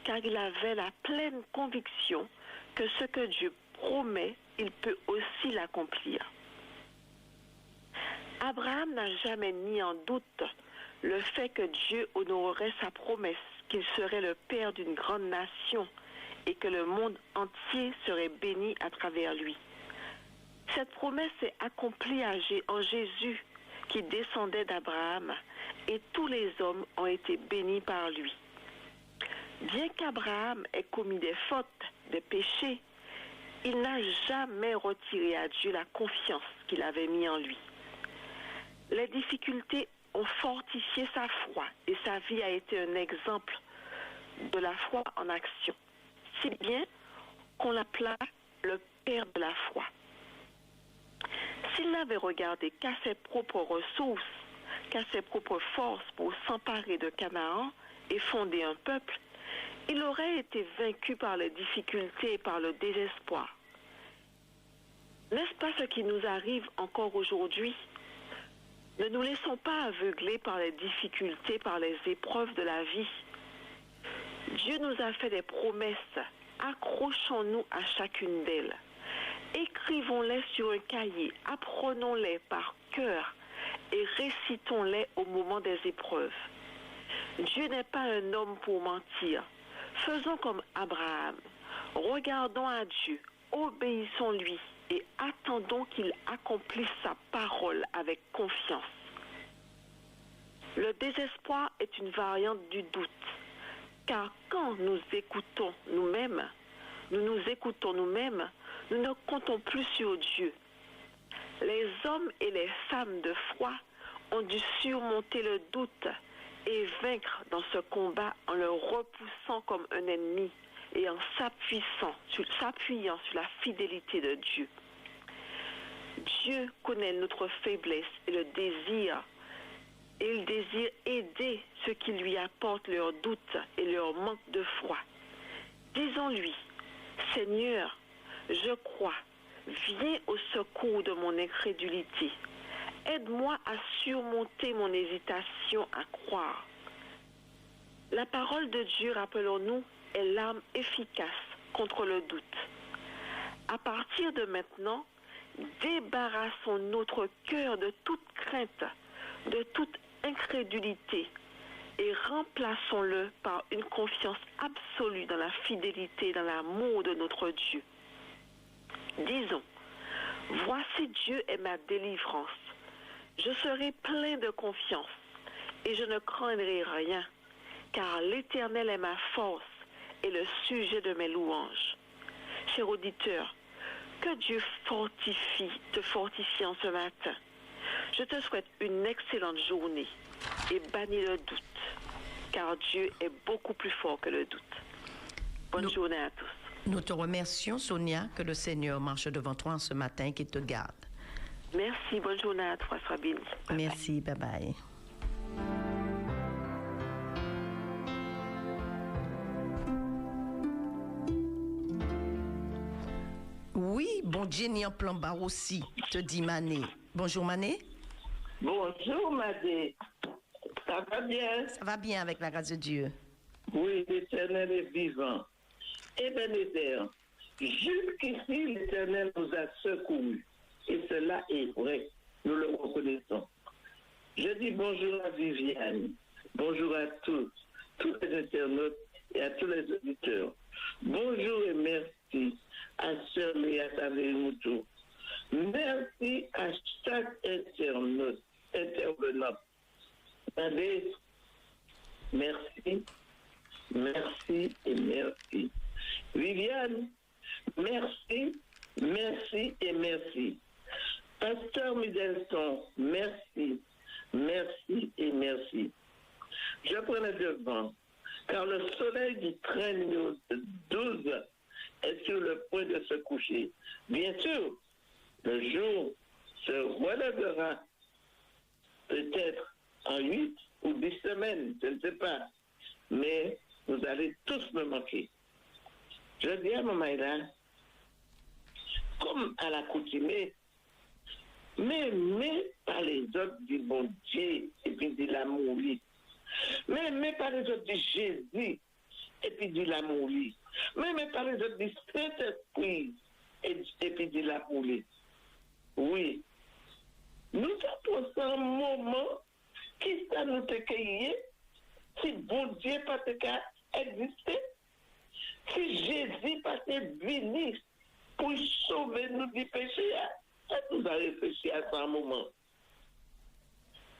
S8: car il avait la pleine conviction que ce que Dieu promet, il peut aussi l'accomplir. Abraham n'a jamais mis en doute le fait que Dieu honorerait sa promesse, qu'il serait le père d'une grande nation et que le monde entier serait béni à travers lui. Cette promesse est accomplie en Jésus qui descendait d'Abraham et tous les hommes ont été bénis par lui. Bien qu'Abraham ait commis des fautes, des péchés, il n'a jamais retiré à Dieu la confiance qu'il avait mis en lui. Les difficultés ont fortifié sa foi et sa vie a été un exemple de la foi en action, si bien qu'on l'appela le père de la foi. S'il n'avait regardé qu'à ses propres ressources, qu'à ses propres forces pour s'emparer de Canaan et fonder un peuple, il aurait été vaincu par les difficultés et par le désespoir. N'est-ce pas ce qui nous arrive encore aujourd'hui? Ne nous laissons pas aveugler par les difficultés, par les épreuves de la vie. Dieu nous a fait des promesses. Accrochons-nous à chacune d'elles. Écrivons-les sur un cahier, apprenons-les par cœur et récitons-les au moment des épreuves. Dieu n'est pas un homme pour mentir. Faisons comme Abraham. Regardons à Dieu, obéissons-lui et attendons qu'il accomplisse sa parole avec confiance. Le désespoir est une variante du doute, car quand nous écoutons nous-mêmes, nous ne comptons plus sur Dieu. Les hommes et les femmes de foi ont dû surmonter le doute et vaincre dans ce combat en le repoussant comme un ennemi et en s'appuyant sur la fidélité de Dieu. Dieu connaît notre faiblesse et le désir, et il désire aider ceux qui lui apportent leurs doutes et leur manque de foi. Disons-lui, Seigneur, je crois, viens au secours de mon incrédulité. Aide-moi à surmonter mon hésitation à croire. La parole de Dieu, rappelons-nous, est l'arme efficace contre le doute. À partir de maintenant, débarrassons notre cœur de toute crainte, de toute incrédulité et remplaçons-le par une confiance absolue dans la fidélité et dans l'amour de notre Dieu. Disons, voici Dieu est ma délivrance. Je serai plein de confiance et je ne craindrai rien, car l'Éternel est ma force et le sujet de mes louanges. Cher auditeur, que Dieu te fortifie en ce matin. Je te souhaite une excellente journée et bannis le doute, car Dieu est beaucoup plus fort que le doute. Bonne journée à tous.
S2: Nous te remercions, Sonia, que le Seigneur marche devant toi ce matin et qu'il te garde.
S8: Merci, bonne journée à toi, sois béni.
S2: Merci, bye bye. Oui, bon Dieu, ni en plan bas aussi, te dit Mané. Bonjour Mané.
S9: Bonjour Madé. Ça va bien?
S2: Ça va bien avec la grâce de Dieu.
S9: Oui, l'Éternel est vivant. Ebenezer, jusqu'ici l'Éternel nous a secourus. Et cela est vrai. Nous le reconnaissons. Je dis bonjour à Viviane. Bonjour à tous les internautes et à tous les auditeurs. Bonjour et merci à Sœur Léa Tavé-Moutou. Merci à chaque internaute, intervenant. Allez, merci, merci et merci. Viviane, merci, merci et merci. Pasteur Midelson, merci, merci et merci. Je prends le devant, car le soleil du train 12 est sur le point de se coucher. Bien sûr, le jour se relèvera peut-être en 8 ou 10 semaines, je ne sais pas. Mais vous allez tous me manquer. Je dis à Maman, comme à l'accoutumée, mais par les autres du bon Dieu et puis de l'amour. Mais par les autres du Jésus et puis de l'amour. Mais par les autres du Saint-Esprit et puis de l'amour. Oui. Nous avons un moment qui ça nous a cueilli si bon Dieu pas existé, si Jésus pas venu pour sauver nous du péché, ça nous a réfléchi à ce moment.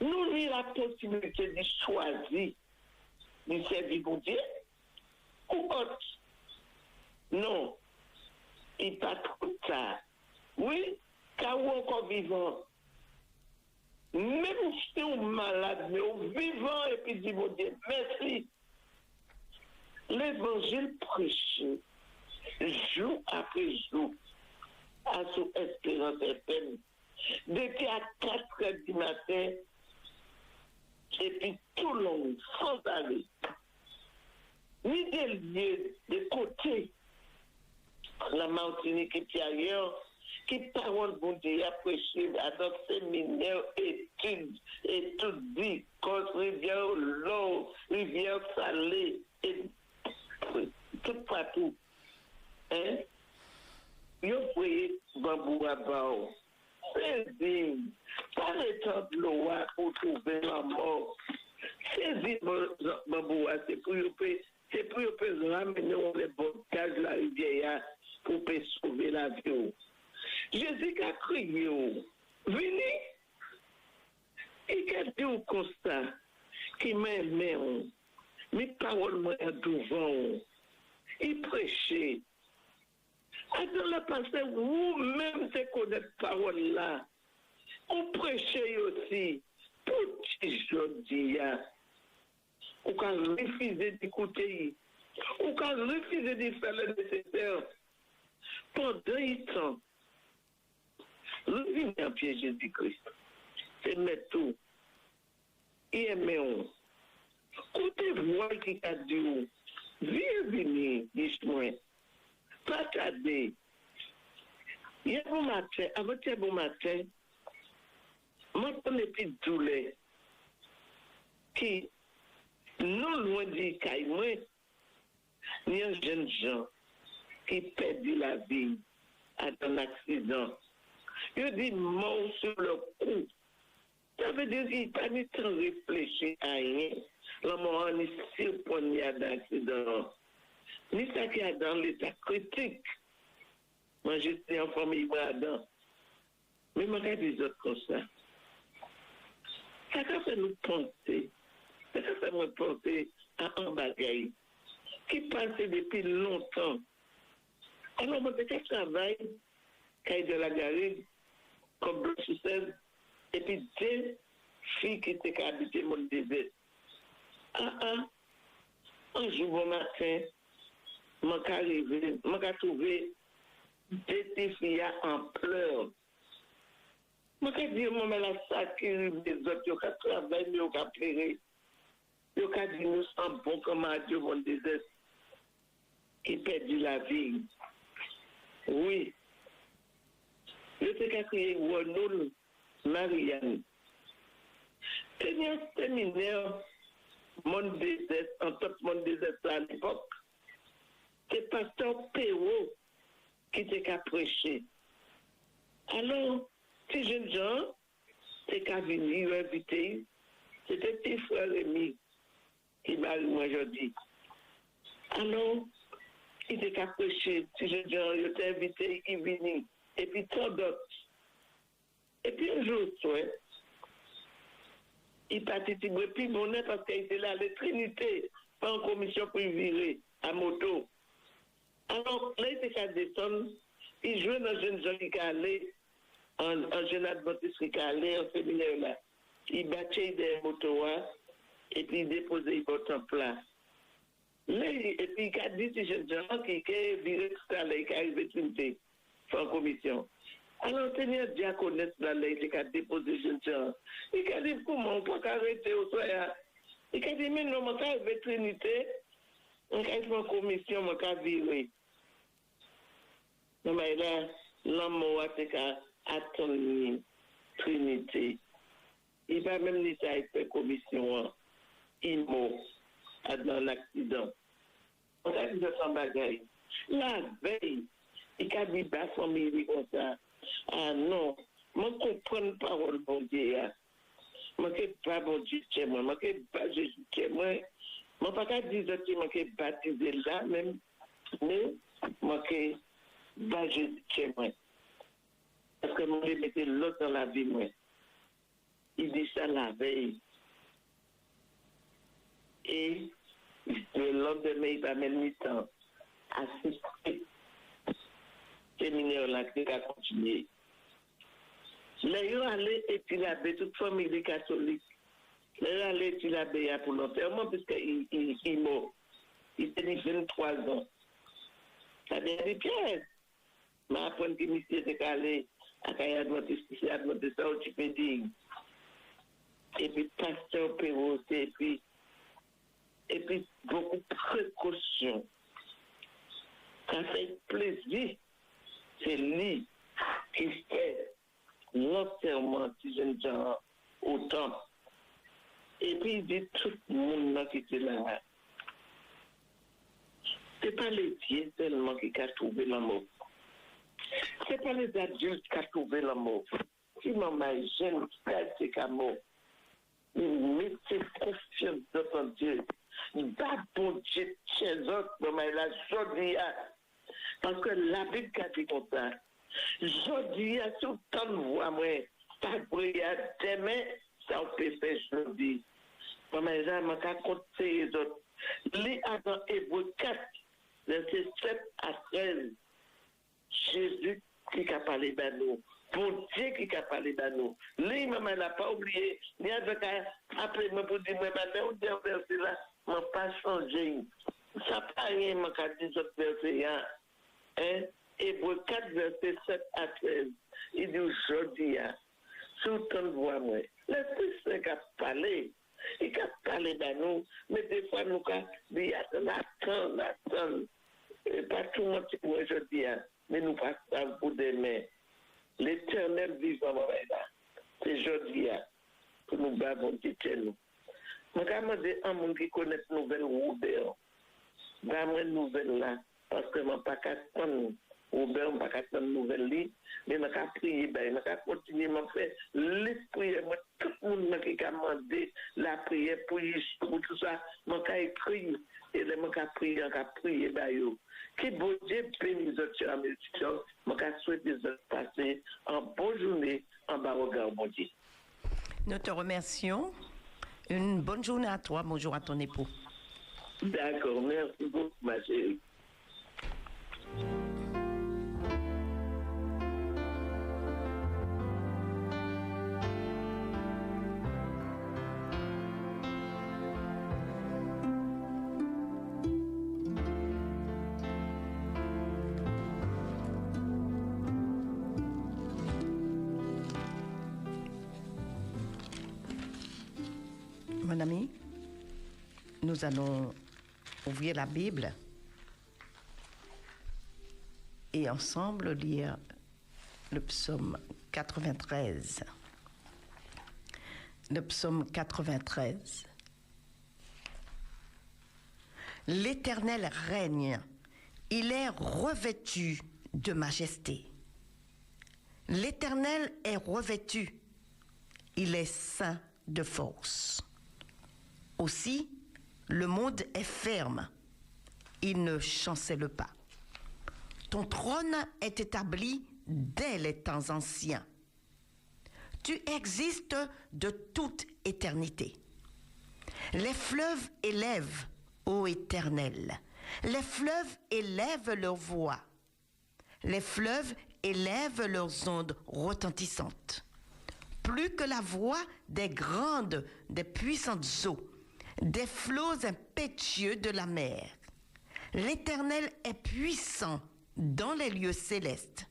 S9: Nous avons la possibilité de choisir de servir bon Dieu ou autre. Non, il n'est pas trop tard. Oui, car on est encore vivant. Même si on est malade, mais on est vivant et puis dit bon Dieu, merci. L'évangile prêché, jour après jour, à son Espérance FM, depuis à 4 heures du matin, et puis tout le monde, sans arrêt, ni des lieux de côté, la Martinique et puis ailleurs, qui parole bon Dieu a prêché à notre séminaire, études, et tout dit, cause rivière l'eau, rivière salée, et tout partout. Hein? Yo voyez Bambou à Bao. C'est digne. Pas le temps de l'eau pour trouver la mort. C'est digne Bambou, c'est pour ramener les bonnes de la rivière pour sauver la vie. Jésus a crié, venez, et a dit au constat qui m'aimait, mes paroles m'ont devant, il prêchait. Attends la pensée, vous-même te connaissez parole là, on prêchait aussi, pour aujourd'hui, ou quand refuser d'écouter, ou quand refuser de faire le nécessaire, pendant un temps, revenez à pied Jésus-Christ. C'est mettre tout. Et aimez-on. Côté voix qui a dit, viens venir, dis-moi. Pas tarder. Hier bon matin, avant-hier bon matin, moi, je n'ai plus de douleur. Qui, non loin du caille, il y a un jeune gens qui perdu la vie à un accident. Je dis mort sur le coup. Ça veut dire qu'il n'a pas du temps réfléchi à rien. L'homme a ni surpris d'accident. Ni ça qui est dans l'état critique. Moi, j'étais en famille Bradan. Mais je regarde les autres comme ça. Ça fait nous penser fait me penser à un bagage qui passait depuis longtemps. Alors, moi, j'ai travaillé, quand de la garrigue, comme blanchisseur, et puis deux filles qui étaient habitées mon désert. Un jour bon matin, je suis trouvé deux petites filles en pleurs. Je me dit, maman, la sacrée des autres, ils ont travaillé, ils ont pleuré. Ils ont dit, nous sommes bons comme Dieu, mon désert, qui perdu la vie. Oui. Je sais qu'il y a Renaud Marianne. C'est un séminaire, mon désert, en top mon désert à l'époque. C'est pasteur Perrault qui était prêché. Alors, ces jeunes gens, c'est qu'à venir inviter, c'était petit frère Rémi qui m'a eu aujourd'hui. Alors, il était qu'à prêcher, ces jeunes gens, ils étaient invités, ils venaient. Et puis tant d'autres. Et puis un jour, il participe, et puis mon parce qu'il était là à la Trinité, pas en commission pour virer à moto. Alors, là, il était qu'à descendre, il jouait dans un jeune gens qui allait, un jeune adventiste qui allait, en séminaire là. Il battait des motos, et puis il déposait les bottes en place. Là, et puis il a dit ces jeunes gens qui viré tout à l'heure, qui arrivait Trinité, en commission. Alors, Seigneur diaconesse là, il a déposé jeunes gens. Il a dit, comment on peut arrêter au soir? Il a dit, mais non, on va Trinité, on va être en commission, on va virer. Non, mais là, l'homme a attendu Trinité. Il va même dire ça avec la commission. Il mort dans l'accident. On a dit de son bagage. La veille, il a dit à son famille comme ça. Ah non, je comprends la parole de Dieu. Je ne sais pas bon Dieu chez moi. Je ne sais pas Jésus chez moi. Je ne peux pas dire que je suis baptisé là même. Mais je ne sais pas Jésus chez moi. Parce que je vais mettre l'autre dans la vie. Moi. Il dit ça la veille. Et le lendemain, il va mettre du temps à assister. Séminaire là qui a continué. Là, ils ont allé et l'abbé, toute famille catholique. Là, ils ont allé et l'abbé pour l'enterrement, puisqu'il est mort. Il tenait 23 ans. Ça vient de Pierre. Mais après que monsieur était allé à Kayadventiste, c'est Adventiste, ça, tu peux dire. Et puis, pasteur Perrault, et puis, beaucoup de précautions. Ça fait plaisir. C'est lui qui fait l'enterrement de jeunes gens au temple. Et puis il dit tout le monde qui était là. Ce n'est pas les vieux seulement qui ont trouvé l'amour. Ce n'est pas les adultes qui ont trouvé l'amour. Si maman est jeune, c'est comme mort. Mais mettez confiance dans ton Dieu. Va bon Dieu chez les autres, maman, la jolie. Parce que la Bible a dit comme ça. Je dis à tout le temps, moi, pas briller demain, ça on peut faire jeudi. Maman, je vais compter les autres. Lis dans Hébreux 4, verset 7 à 13. Jésus qui a parlé de nous. Bon Dieu qui a parlé de nous. Lis, maman, n'a pas oublié. Ni avec après, moi, pour dire, maman, on dit un verset là, je ne pas changé. Ça n'a pas rien, je vais dire autres versets. Hébreux 4, verset 7 à 13. Il dit aujourd'hui, sous ton voix, moi, l'Esprit Saint qui a parlé, il a parlé de nous, mais des fois, nous avons dit, attends. Pas tout le monde qui pour aujourd'hui, mais nous passons pour demain. L'éternel vivant, c'est aujourd'hui, pour nous bavons de nous. Je vais demander à un monde qui connaît la nouvelle Robert. Dans la nouvelle là, parce que je ne pas attendre Robert, je ne pas attendre nouvelle lit, mais je vais prier, je vais continuer à faire l'esprit, tout le monde qui a demandé la prière pour tout ça, je vais écrire, et je vais prier, je vais prier. Que bon Dieu bénisse les autres à mes étudiants, je vais souhaiter les autres passer en bonne journée, en bas au bon Dieu.
S2: Nous te remercions. Une bonne journée à toi. Bonjour à ton époux.
S9: D'accord, merci beaucoup, ma chérie.
S2: Mon ami, nous allons ouvrir la Bible et ensemble lire le psaume 93. Le psaume 93. L'Éternel règne, il est revêtu de majesté. L'Éternel est revêtu, il est saint de force. Aussi, le monde est ferme, il ne chancelle pas. Ton trône est établi dès les temps anciens. Tu existes de toute éternité. Les fleuves élèvent, ô Éternel, les fleuves élèvent leur voix. Les fleuves élèvent leurs ondes retentissantes. Plus que la voix des grandes, des puissantes eaux, des flots impétueux de la mer. L'Éternel est puissant dans les lieux célestes.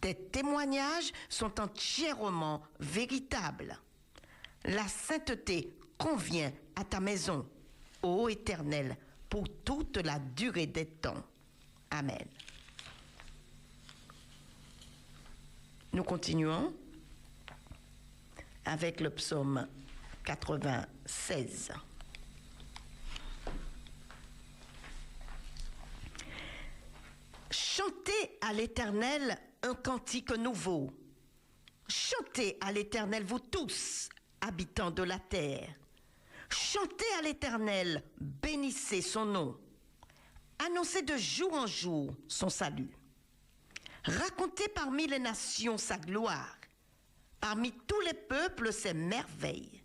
S2: Tes témoignages sont entièrement véritables. La sainteté convient à ta maison, ô Éternel, pour toute la durée des temps. Amen. Nous continuons avec le psaume 96. Chantez à l'Éternel un cantique nouveau. Chantez à l'Éternel, vous tous, habitants de la terre. Chantez à l'Éternel, bénissez son nom. Annoncez de jour en jour son salut. Racontez parmi les nations sa gloire, parmi tous les peuples ses merveilles.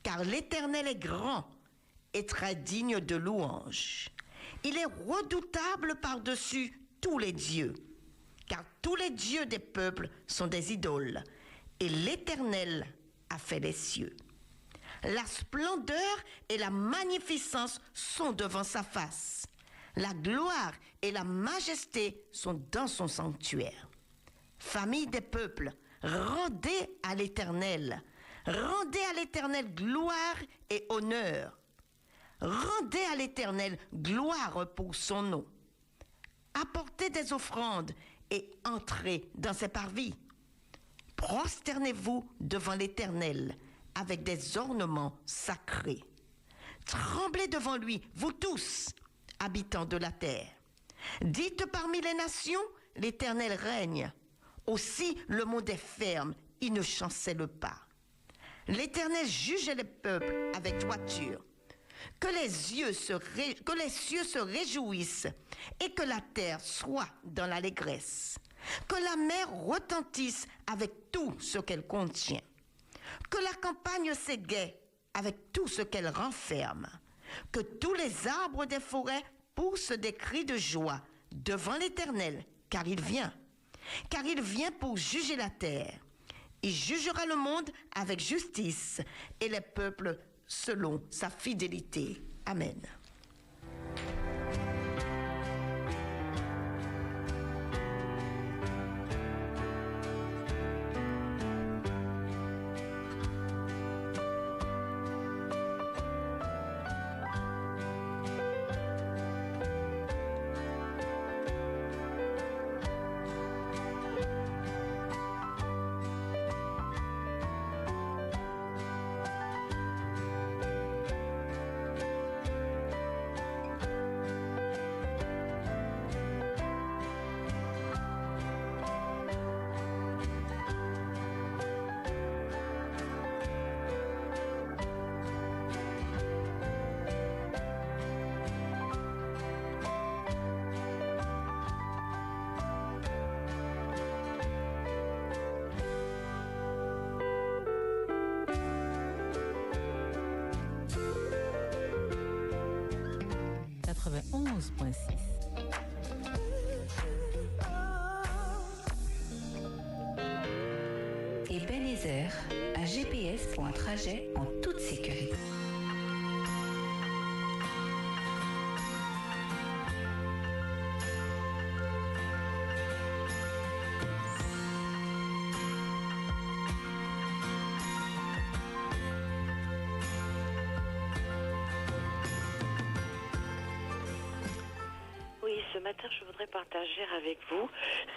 S2: Car l'Éternel est grand et très digne de louange. Il est redoutable par-dessus tous les dieux, car tous les dieux des peuples sont des idoles, et l'Éternel a fait les cieux. La splendeur et la magnificence sont devant sa face. La gloire et la majesté sont dans son sanctuaire. Famille des peuples, rendez à l'Éternel gloire et honneur. Rendez à l'Éternel gloire pour son nom. Apportez des offrandes et entrez dans ses parvis. Prosternez-vous devant l'Éternel avec des ornements sacrés. Tremblez devant lui, vous tous, habitants de la terre. Dites parmi les nations, l'Éternel règne. Aussi le monde est ferme, il ne chancelle pas. L'Éternel juge les peuples avec droiture. Que les cieux se réjouissent et que la terre soit dans l'allégresse. Que la mer retentisse avec tout ce qu'elle contient. Que la campagne s'égaie avec tout ce qu'elle renferme. Que tous les arbres des forêts poussent des cris de joie devant l'Éternel, car il vient. Car il vient pour juger la terre. Il jugera le monde avec justice et les peuples selon sa fidélité. Amen.
S6: 91.6.
S1: Ebenezer, un GPS pour un trajet en toute sécurité.
S10: Ce matin, je voudrais partager avec vous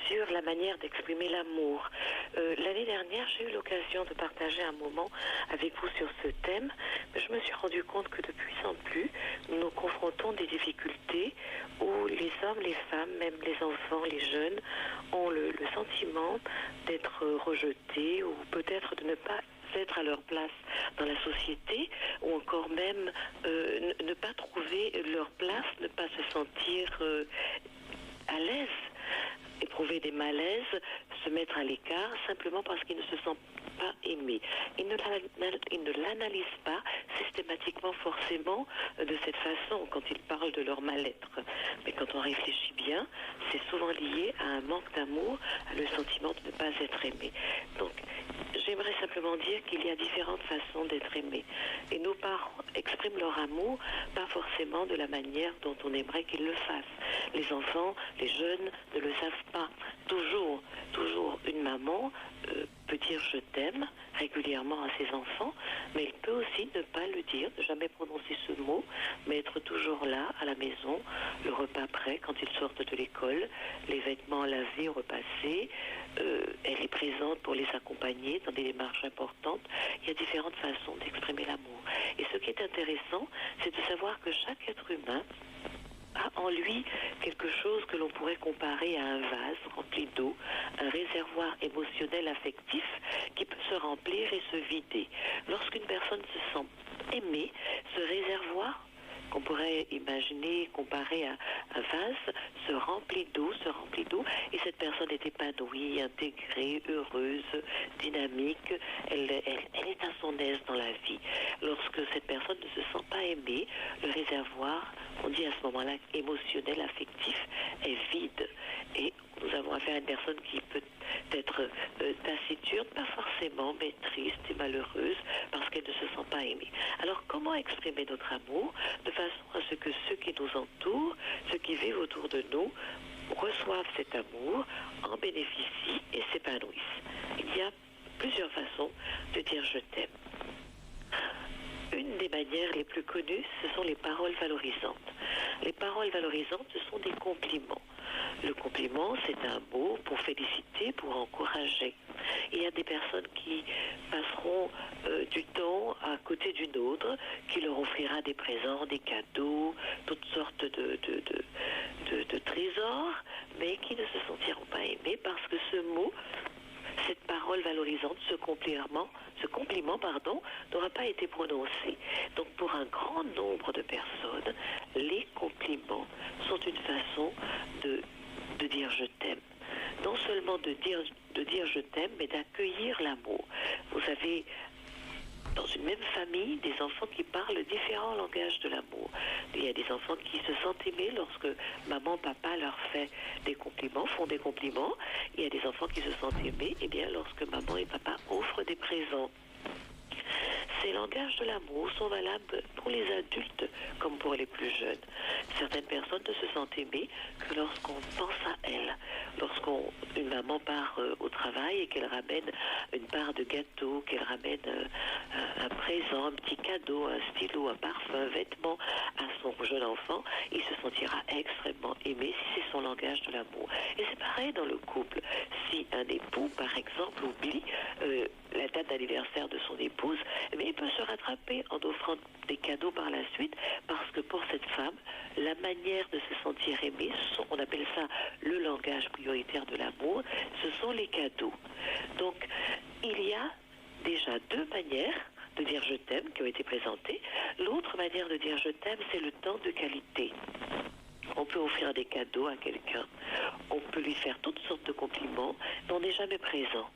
S10: sur la manière d'exprimer l'amour. L'année dernière, j'ai eu l'occasion de partager un moment avec vous sur ce thème, mais je me suis rendu compte que de plus en plus, nous nous confrontons des difficultés où les hommes, les femmes, même les enfants, les jeunes, ont le sentiment d'être rejetés ou peut-être de ne pas être à leur place dans la société ou encore même ne pas trouver leur place, ne pas se sentir à l'aise, éprouver des malaises, se mettre à l'écart simplement parce qu'ils ne se sentent pas aimés. Ils ne l'analysent pas systématiquement forcément de cette façon quand ils parlent de leur mal-être. Mais quand on réfléchit bien, c'est souvent lié à un manque d'amour, à le sentiment de ne pas être aimé. Donc, j'aimerais simplement dire qu'il y a différentes façons d'être aimé. Et nos parents expriment leur amour pas forcément de la manière dont on aimerait qu'ils le fassent. Les enfants, les jeunes ne le savent pas. Toujours une maman peut dire je t'aime régulièrement à ses enfants, mais elle peut aussi ne pas le dire, ne jamais prononcer ce mot, mais être toujours là à la maison, le repas prêt quand ils sortent de l'école, les vêtements lavés, repassés, elle est présente pour les accompagner dans des démarches importantes. Il y a différentes façons d'exprimer l'amour. Et ce qui est intéressant, c'est de savoir que chaque être humain a en lui quelque chose que l'on pourrait comparer à un vase rempli d'eau, un réservoir émotionnel affectif qui peut se remplir et se vider. Lorsqu'une personne se sent aimée, ce réservoir qu'on pourrait imaginer, comparer à un vase, se remplit d'eau, et cette personne est épanouie, intégrée, heureuse, dynamique, elle est à son aise dans la vie. Lorsque cette personne ne se sent pas aimée, le réservoir, on dit à ce moment-là, émotionnel, affectif, est vide. Et nous avons affaire à une personne qui peut être taciturne, pas forcément, mais triste et malheureuse parce qu'elle ne se sent pas aimée. Alors comment exprimer notre amour de façon à ce que ceux qui nous entourent, ceux qui vivent autour de nous, reçoivent cet amour, en bénéficient et s'épanouissent? Il y a plusieurs façons de dire je t'aime. Une des manières les plus connues, ce sont les paroles valorisantes. Les paroles valorisantes, ce sont des compliments. Le compliment, c'est un mot pour féliciter, pour encourager. Il y a des personnes qui passeront du temps à côté d'une autre, qui leur offrira des présents, des cadeaux, toutes sortes de trésors, mais qui ne se sentiront pas aimés parce que ce mot, cette parole valorisante, ce compliment, n'aura pas été prononcé. Donc pour un grand nombre de personnes, les compliments sont une façon de dire je t'aime. Non seulement de dire je t'aime, mais d'accueillir l'amour. Vous avez dans une même famille des enfants qui parlent différents langages de l'amour. Il y a des enfants qui se sentent aimés lorsque maman, papa leur fait des compliments, font des compliments. Il y a des enfants qui se sentent aimés lorsque maman et papa offrent des présents. Ces langages de l'amour sont valables pour les adultes comme pour les plus jeunes. Certaines personnes ne se sentent aimées que lorsqu'on pense à elles. Lorsqu'une maman part au travail et qu'elle ramène une part de gâteau, qu'elle ramène un présent, un petit cadeau, un stylo, un parfum, un vêtement à son jeune enfant, il se sentira extrêmement aimé si c'est son langage de l'amour. Et c'est pareil dans le couple. Si un époux, par exemple, oublie la date d'anniversaire de son épouse, mais il peut se rattraper en offrant des cadeaux par la suite, parce que pour cette femme, la manière de se sentir aimée, on appelle ça le langage prioritaire de l'amour, ce sont les cadeaux. Donc, il y a déjà deux manières de dire je t'aime qui ont été présentées. L'autre manière de dire je t'aime, c'est le temps de qualité. On peut offrir des cadeaux à quelqu'un, on peut lui faire toutes sortes de compliments, mais on n'est jamais présent.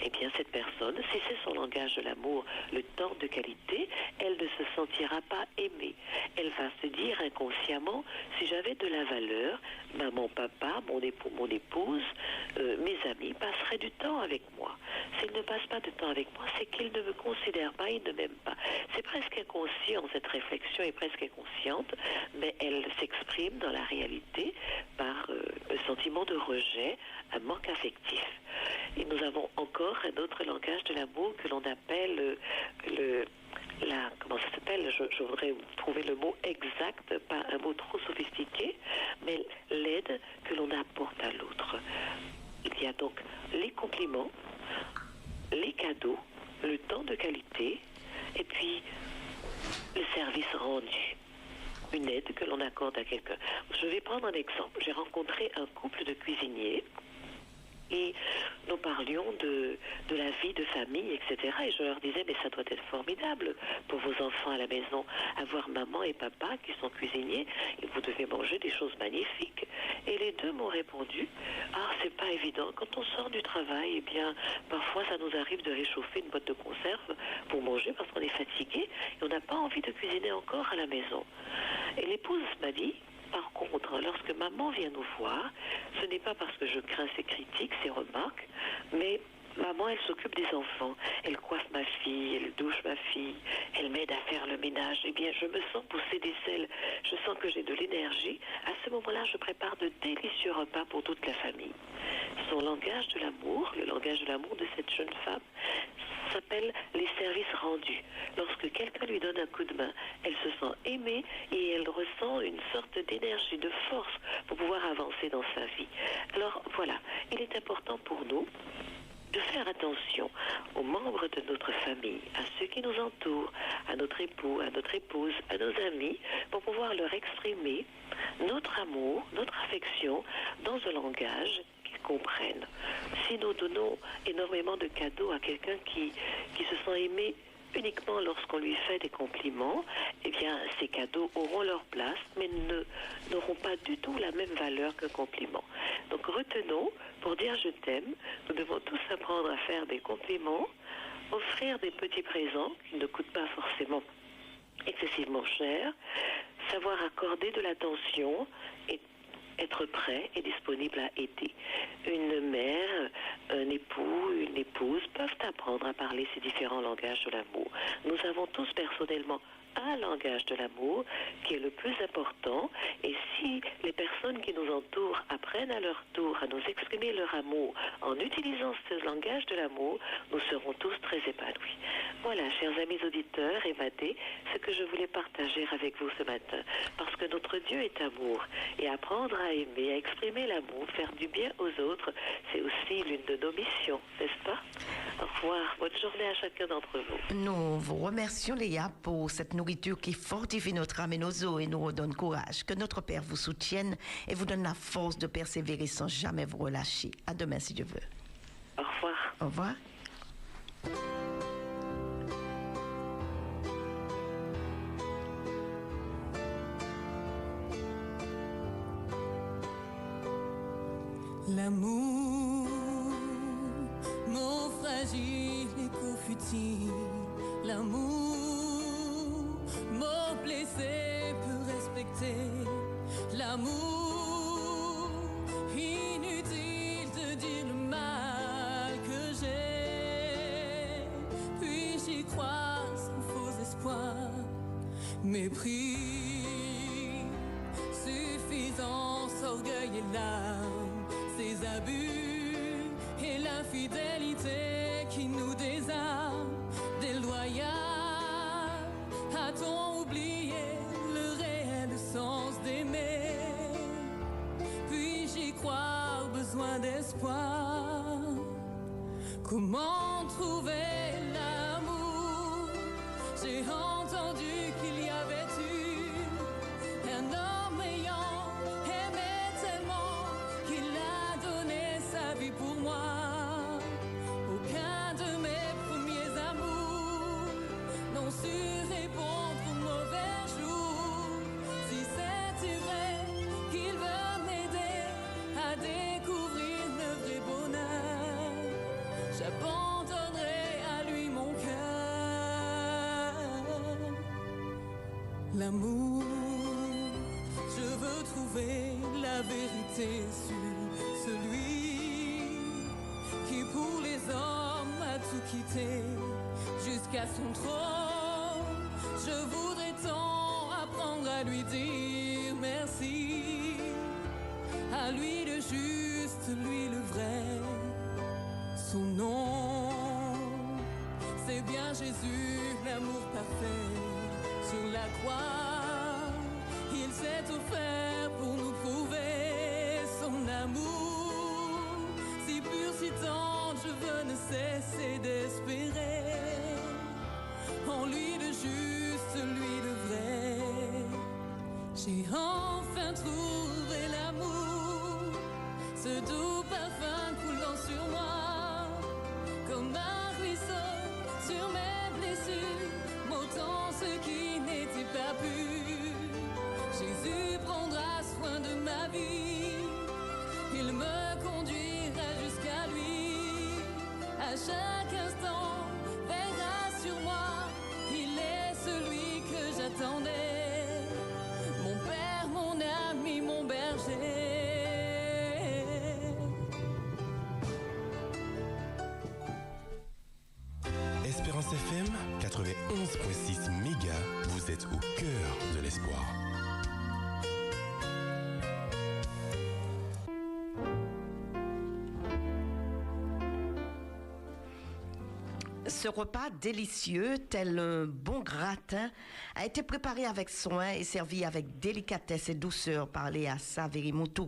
S10: eh bien cette personne, si c'est son langage de l'amour, le temps de qualité, elle ne se sentira pas aimée. Elle va se dire inconsciemment, si j'avais de la valeur, maman, papa, mon époux, mon épouse, mes amis passeraient du temps avec moi. S'ils ne passent pas de temps avec moi, c'est qu'ils ne me considèrent pas, ils ne m'aiment pas. C'est presque inconscient, cette réflexion est presque inconsciente, mais elle s'exprime dans la réalité par un sentiment de rejet, un manque affectif. Et nous avons encore un autre langage de l'amour que l'on appelle comment ça s'appelle, je voudrais trouver le mot exact, pas un mot trop sophistiqué, mais l'aide que l'on apporte à l'autre. Il y a donc les compliments, les cadeaux, le temps de qualité, et puis le service rendu. Une aide que l'on accorde à quelqu'un. Je vais prendre un exemple. J'ai rencontré un couple de cuisiniers et nous parlions de la vie de famille, etc. Et je leur disais, mais ça doit être formidable pour vos enfants à la maison, avoir maman et papa qui sont cuisiniers, et vous devez manger des choses magnifiques. Et les deux m'ont répondu, c'est pas évident. Quand on sort du travail, eh bien, parfois ça nous arrive de réchauffer une boîte de conserve pour manger parce qu'on est fatigué et on n'a pas envie de cuisiner encore à la maison. Et l'épouse m'a dit, par contre, lorsque maman vient nous voir, ce n'est pas parce que je crains ses critiques, ses remarques, mais maman, elle s'occupe des enfants. Elle coiffe ma fille, elle douche ma fille, elle m'aide à faire le ménage. Eh bien, je me sens pousser des ailes. Je sens que j'ai de l'énergie. À ce moment-là, je prépare de délicieux repas pour toute la famille. Son langage de l'amour, le langage de l'amour de cette jeune femme, s'appelle les services rendus. Lorsque quelqu'un lui donne un coup de main, elle se sent aimée et elle ressent une sorte d'énergie, de force pour pouvoir avancer dans sa vie. Alors voilà, il est important pour nous de faire attention aux membres de notre famille, à ceux qui nous entourent, à notre époux, à notre épouse, à nos amis, pour pouvoir leur exprimer notre amour, notre affection dans un langage qu'ils comprennent. Si nous donnons énormément de cadeaux à quelqu'un qui se sent aimé uniquement lorsqu'on lui fait des compliments, eh bien, ces cadeaux auront leur place, mais n'auront pas du tout la même valeur qu'un compliment. Donc, retenons, pour dire je t'aime, nous devons tous apprendre à faire des compliments, offrir des petits présents qui ne coûtent pas forcément excessivement cher, savoir accorder de l'attention et être prêt et disponible à aider. Une mère, un époux, une épouse peuvent apprendre à parler ces différents langages de l'amour. Nous avons tous personnellement un langage de l'amour qui est le plus important, et si les personnes qui nous entourent apprennent à leur tour à nous exprimer leur amour en utilisant ce langage de l'amour, nous serons tous très épanouis. Voilà, chers amis auditeurs, évadés, ce que je voulais partager avec vous ce matin, parce que notre Dieu est amour, et apprendre à aimer, à exprimer l'amour, faire du bien aux autres, c'est aussi l'une de nos missions, n'est-ce pas? Au revoir, bonne journée à chacun d'entre vous.
S2: Nous vous remercions, Léa, pour cette nourriture qui fortifie notre âme et nos os et nous redonne courage. Que notre Père vous soutienne et vous donne la force de persévérer sans jamais vous relâcher. À demain, si Dieu veut.
S10: Au revoir.
S2: Au revoir.
S5: L'amour, mot fragile et coup futile. L'amour, mot blessé, peu respecté. L'amour, inutile de dire le mal que j'ai. Puis j'y crois sans faux espoir. Mépris, suffisance, orgueil et larmes. Ces abus et l'infidélité qui nous désarment, déloyal. A-t-on oublié le réel sens d'aimer? Puis-je y croire, besoin d'espoir? Comment trouver l'amour? J'ai entendu qu'il y avait eu un homme ayant aimé tellement qu'il a donné sa vie pour moi. Aucun de mes premiers amours n'ont su répondre aux mauvais jours. Si c'était vrai qu'il veut m'aider à découvrir le vrai bonheur, j'abandonne. l'amour. Je veux trouver la vérité sur celui qui pour les hommes a tout quitté jusqu'à son trône. Je voudrais tant apprendre à lui dire merci, à lui le juste, lui le vrai, son nom. C'est bien Jésus, l'amour parfait, sur la croix. Il s'est offert pour nous prouver son amour. Si pur, si tendre, je veux ne cesser d'espérer. En lui le juste, lui le vrai. J'ai enfin trouvé l'amour, ce doux parfum coulant sur moi, comme un ruisseau sur mes blessures, m'ôtant ce qui n'était pas pur. Jésus prendra soin de ma vie, il me conduira jusqu'à lui. À chaque instant, veillera sur moi, il est celui que j'attendais, mon père, mon ami, mon berger.
S11: Espérance FM 91.6 méga, vous êtes au cœur de l'espoir.
S2: Ce repas délicieux, tel un bon gratin, a été préparé avec soin et servi avec délicatesse et douceur par Léa Savery-Moutou.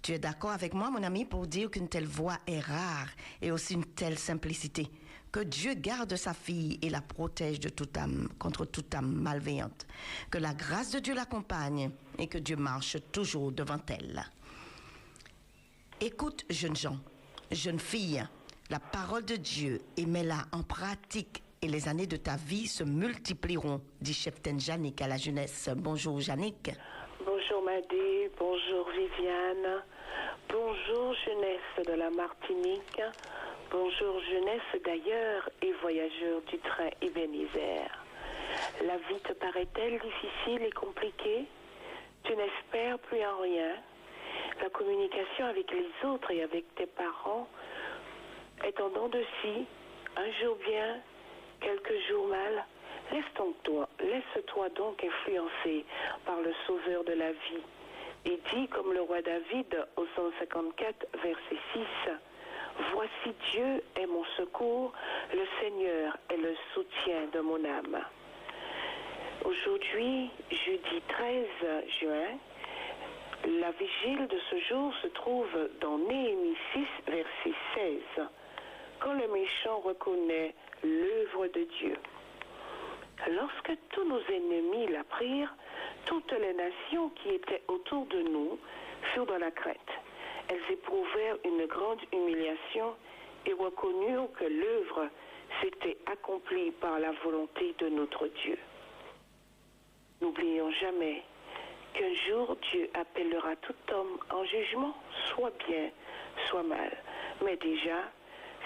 S2: Tu es d'accord avec moi, mon ami, pour dire qu'une telle voix est rare et aussi une telle simplicité. Que Dieu garde sa fille et la protège de toute âme, contre toute âme malveillante. Que la grâce de Dieu l'accompagne et que Dieu marche toujours devant elle. Écoute, jeunes gens, jeunes filles, la parole de Dieu et mets-la en pratique et les années de ta vie se multiplieront, dit Cheptaine Jannick à la jeunesse. Bonjour Jannick.
S3: Bonjour Madé, bonjour Viviane, bonjour jeunesse de la Martinique, bonjour jeunesse d'ailleurs et voyageurs du train Ebenezer. La vie te paraît-elle difficile et compliquée? Tu n'espères plus en rien. La communication avec les autres et avec tes parents est en dents de scie, un jour bien, quelques jours mal. Laisse-toi donc influencer par le Sauveur de la vie. Et dis comme le roi David au 154, verset 6, « Voici Dieu est mon secours, le Seigneur est le soutien de mon âme. » Aujourd'hui, jeudi 13 juin, la vigile de ce jour se trouve dans Néhémie 6, verset 16. Quand le méchant reconnaît l'œuvre de Dieu. Lorsque tous nos ennemis l'apprirent, toutes les nations qui étaient autour de nous furent dans la crainte. Elles éprouvèrent une grande humiliation et reconnurent que l'œuvre s'était accomplie par la volonté de notre Dieu. N'oublions jamais qu'un jour Dieu appellera tout homme en jugement, soit bien, soit mal. Mais déjà,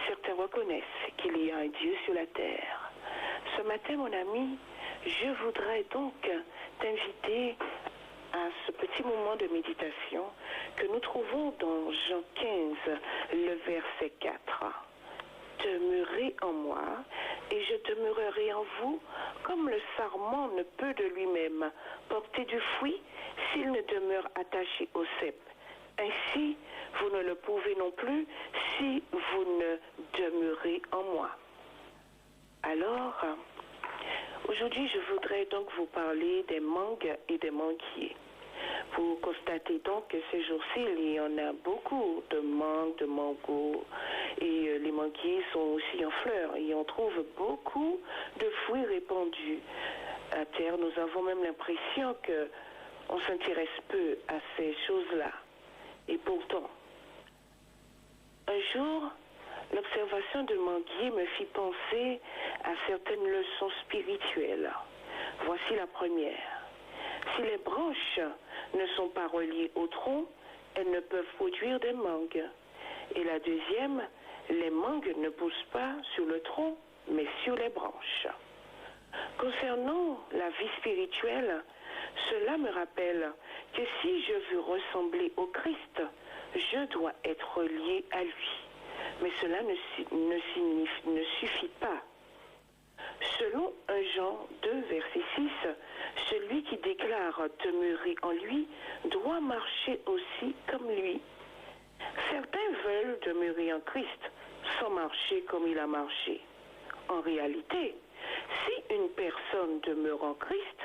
S3: certains reconnaissent qu'il y a un Dieu sur la terre. Ce matin, mon ami, je voudrais donc t'inviter à ce petit moment de méditation que nous trouvons dans Jean 15, le verset 4. Demeurez en moi et je demeurerai en vous, comme le sarment ne peut de lui-même porter du fruit s'il ne demeure attaché au cep. Ainsi, vous ne le pouvez non plus si vous ne demeurez en moi. Alors, aujourd'hui, je voudrais donc vous parler des mangues et des manguiers. Vous constatez donc que ces jours-ci, il y en a beaucoup de mangues, de mangos, et les manguiers sont aussi en fleurs. Et on trouve beaucoup de fruits répandus à terre. Nous avons même l'impression qu'on s'intéresse peu à ces choses-là. Et pourtant, un jour, l'observation de manguier me fit penser à certaines leçons spirituelles. Voici la première. Si les branches ne sont pas reliées au tronc, elles ne peuvent produire des mangues. Et la deuxième, les mangues ne poussent pas sur le tronc, mais sur les branches. Concernant la vie spirituelle, cela me rappelle que si je veux ressembler au Christ, je dois être lié à lui. Mais cela ne suffit pas. Selon 1 Jean 2, verset 6, celui qui déclare demeurer en lui doit marcher aussi comme lui. Certains veulent demeurer en Christ sans marcher comme il a marché. En réalité, si une personne demeure en Christ,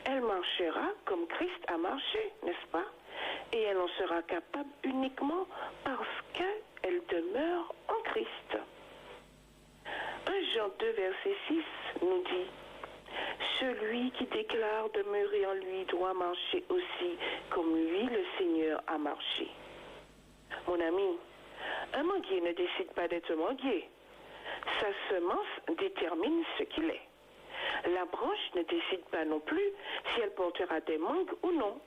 S3: elle marchera comme Christ a marché, n'est-ce pas? Et elle en sera capable uniquement parce qu'elle demeure en Christ. 1 Jean 2, verset 6 nous dit « Celui qui déclare demeurer en lui doit marcher aussi comme lui, le Seigneur, a marché. » Mon ami, un manguier ne décide pas d'être manguier. Sa semence détermine ce qu'il est. La branche ne décide pas non plus si elle portera des mangues ou non.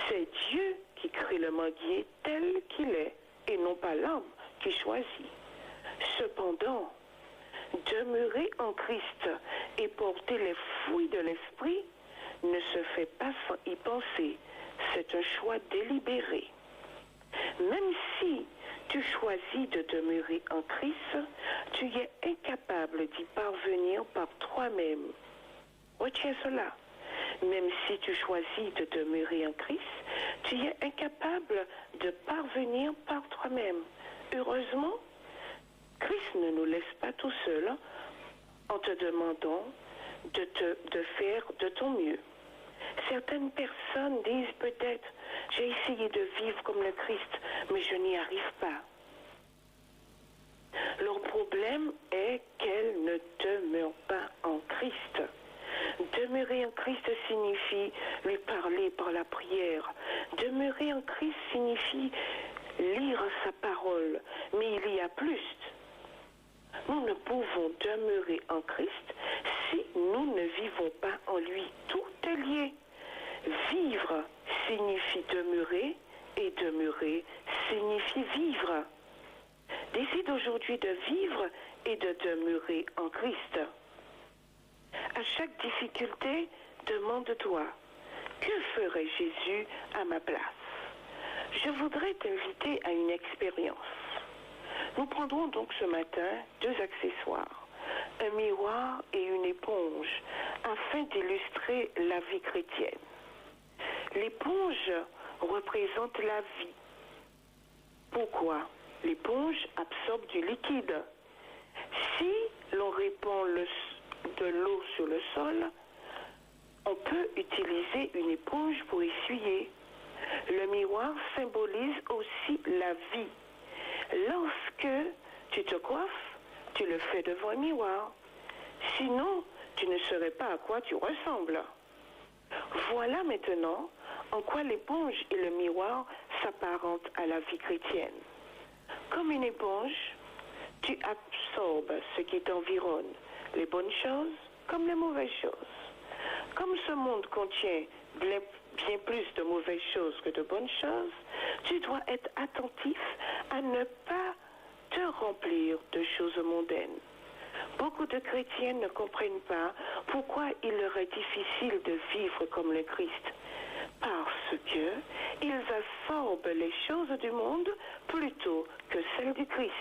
S3: C'est Dieu qui crée le manguier tel qu'il est et non pas l'homme qui choisit. Cependant, demeurer en Christ et porter les fruits de l'esprit ne se fait pas sans y penser. C'est un choix délibéré. Même si tu choisis de demeurer en Christ, tu es incapable d'y parvenir par toi-même. Retiens cela. Même si tu choisis de demeurer en Christ, tu es incapable de parvenir par toi-même. Heureusement, Christ ne nous laisse pas tout seuls en te demandant de faire de ton mieux. Certaines personnes disent peut-être « J'ai essayé de vivre comme le Christ, mais je n'y arrive pas. » Leur problème est qu'elles ne demeurent pas en Christ. Demeurer en Christ signifie lui parler par la prière. Demeurer en Christ signifie lire sa parole. Mais il y a plus. Nous ne pouvons demeurer en Christ si nous ne vivons pas en lui. Tout est lié. Vivre signifie demeurer et demeurer signifie vivre. Décide aujourd'hui de vivre et de demeurer en Christ. À chaque difficulté, demande-toi, que ferait Jésus à ma place? Je voudrais t'inviter à une expérience. Nous prendrons donc ce matin 2 accessoires, un miroir et une éponge, afin d'illustrer la vie chrétienne. L'éponge représente la vie. Pourquoi? L'éponge absorbe du liquide. Si l'on répand de l'eau sur le sol, on peut utiliser une éponge pour essuyer. Le miroir symbolise aussi la vie. Lorsque tu te coiffes, tu le fais devant un miroir. Sinon, tu ne saurais pas à quoi tu ressembles. Voilà maintenant en quoi l'éponge et le miroir s'apparentent à la vie chrétienne. Comme une éponge, tu absorbes ce qui t'environne, les bonnes choses comme les mauvaises choses. Comme ce monde contient bien plus de mauvaises choses que de bonnes choses, tu dois être attentif à ne pas te remplir de choses mondaines. Beaucoup de chrétiens ne comprennent pas pourquoi il leur est difficile de vivre comme le Christ. Parce que ils absorbent les choses du monde plutôt que celles du Christ.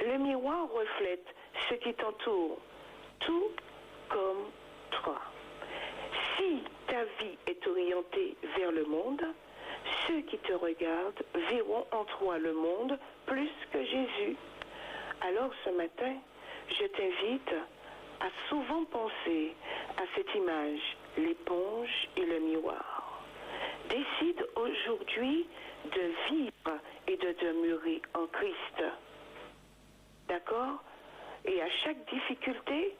S3: Le miroir reflète ce qui t'entoure, tout comme toi. Si ta vie est orientée vers le monde, ceux qui te regardent verront en toi le monde plus que Jésus. Alors ce matin, je t'invite à souvent penser à cette image, l'éponge et le miroir. Décide aujourd'hui de vivre et de demeurer en Christ. D'accord? Et à chaque difficulté,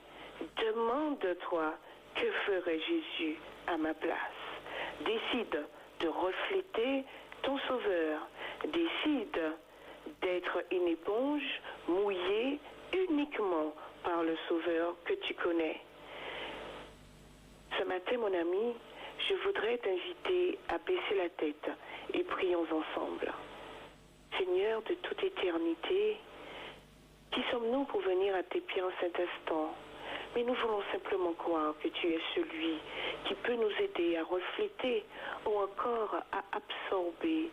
S3: demande-toi, que ferait Jésus à ma place? Décide de refléter ton Sauveur. Décide d'être une éponge mouillée uniquement par le Sauveur que tu connais. Ce matin, mon ami, je voudrais t'inviter à baisser la tête et prions ensemble. Seigneur de toute éternité, qui sommes-nous pour venir à tes pieds en cet instant? mais nous voulons simplement croire que tu es celui qui peut nous aider à refléter ou encore à absorber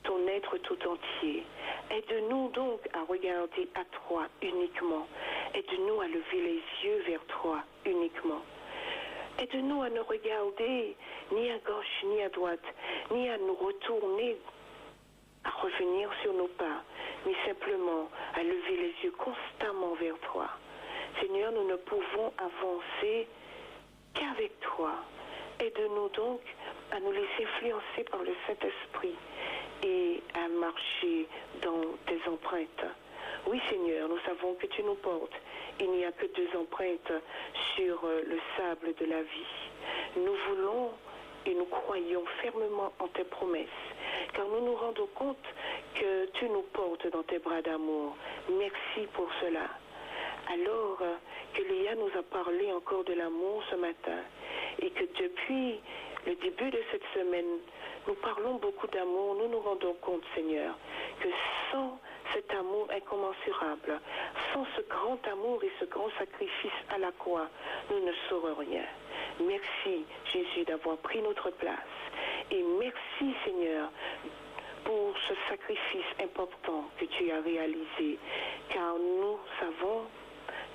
S3: ton être tout entier. Aide-nous donc à regarder à toi uniquement. Aide-nous à lever les yeux vers toi uniquement. Aide-nous à ne regarder ni à gauche ni à droite, ni à nous retourner, à revenir sur nos pas, mais simplement à lever les yeux constamment vers toi. Seigneur, nous ne pouvons avancer qu'avec toi. Aide-nous donc à nous laisser influencer par le Saint-Esprit et à marcher dans tes empreintes. Oui, Seigneur, nous savons que tu nous portes. Il n'y a que 2 empreintes sur le sable de la vie. Nous voulons et nous croyons fermement en tes promesses, car nous nous rendons compte que tu nous portes dans tes bras d'amour. Merci pour cela. Alors que Léa nous a parlé encore de l'amour ce matin, et que depuis le début de cette semaine, nous parlons beaucoup d'amour, nous nous rendons compte, Seigneur, que sans cet amour incommensurable, sans ce grand amour et ce grand sacrifice à la croix, nous ne saurons rien. Merci, Jésus, d'avoir pris notre place. Et merci, Seigneur, pour ce sacrifice important que tu as réalisé, car nous savons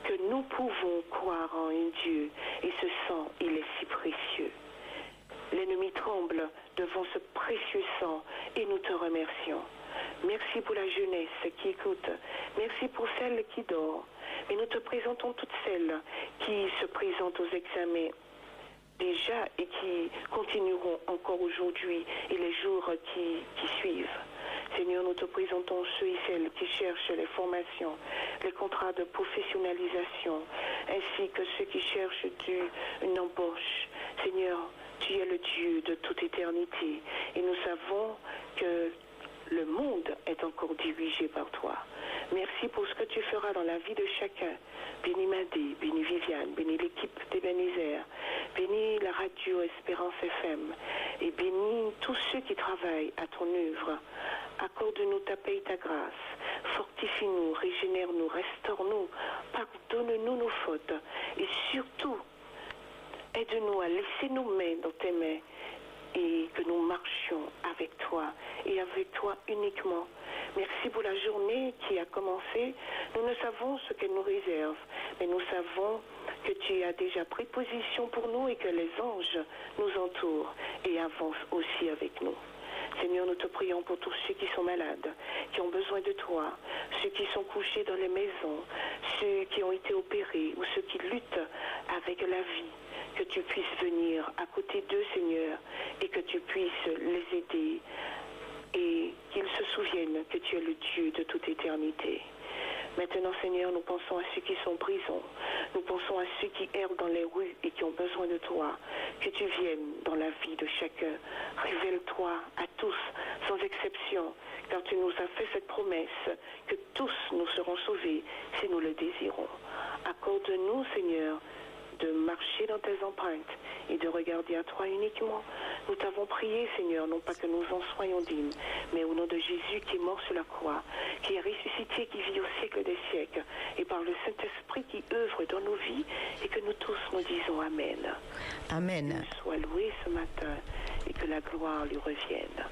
S3: que nous pouvons croire en un Dieu, et ce sang, il est si précieux. L'ennemi tremble devant ce précieux sang, et nous te remercions. Merci pour la jeunesse qui écoute. Merci pour celle qui dort. Mais nous te présentons toutes celles qui se présentent aux examens déjà et qui continueront encore aujourd'hui et les jours qui suivent. Seigneur, nous te présentons ceux et celles qui cherchent les formations, les contrats de professionnalisation, ainsi que ceux qui cherchent une embauche. Seigneur, tu es le Dieu de toute éternité et nous savons que le monde est encore dirigé par toi. Merci pour ce que tu feras dans la vie de chacun. Bénis Madé, bénis Viviane, bénis l'équipe d'Ebenezer, bénis la radio Espérance FM et bénis tous ceux qui travaillent à ton œuvre. Accorde-nous ta paix et ta grâce. Fortifie-nous, régénère-nous, restaure-nous, pardonne-nous nos fautes et surtout, aide-nous à laisser nos mains dans tes mains et que nous marchions avec toi et avec toi uniquement. Merci pour la journée qui a commencé. Nous ne savons ce qu'elle nous réserve, mais nous savons que tu as déjà pris position pour nous et que les anges nous entourent et avancent aussi avec nous. Seigneur, nous te prions pour tous ceux qui sont malades, qui ont besoin de toi, ceux qui sont couchés dans les maisons, ceux qui ont été opérés ou ceux qui luttent avec la vie. Que tu puisses venir à côté d'eux, Seigneur, et que tu puisses les aider et qu'ils se souviennent que tu es le Dieu de toute éternité. Maintenant, Seigneur, nous pensons à ceux qui sont en prison. Nous pensons à ceux qui errent dans les rues et qui ont besoin de toi. Que tu viennes dans la vie de chacun. Révèle-toi à tous, sans exception, car tu nous as fait cette promesse que tous nous serons sauvés si nous le désirons. Accorde-nous, Seigneur, de marcher dans tes empreintes et de regarder à toi uniquement. Nous t'avons prié, Seigneur, non pas que nous en soyons dignes, mais au nom de Jésus qui est mort sur la croix, qui est ressuscité, qui vit au siècle des siècles, et par le Saint-Esprit qui œuvre dans nos vies, et que nous tous nous disons Amen.
S2: Amen.
S3: Sois loué ce matin, et que la gloire lui revienne.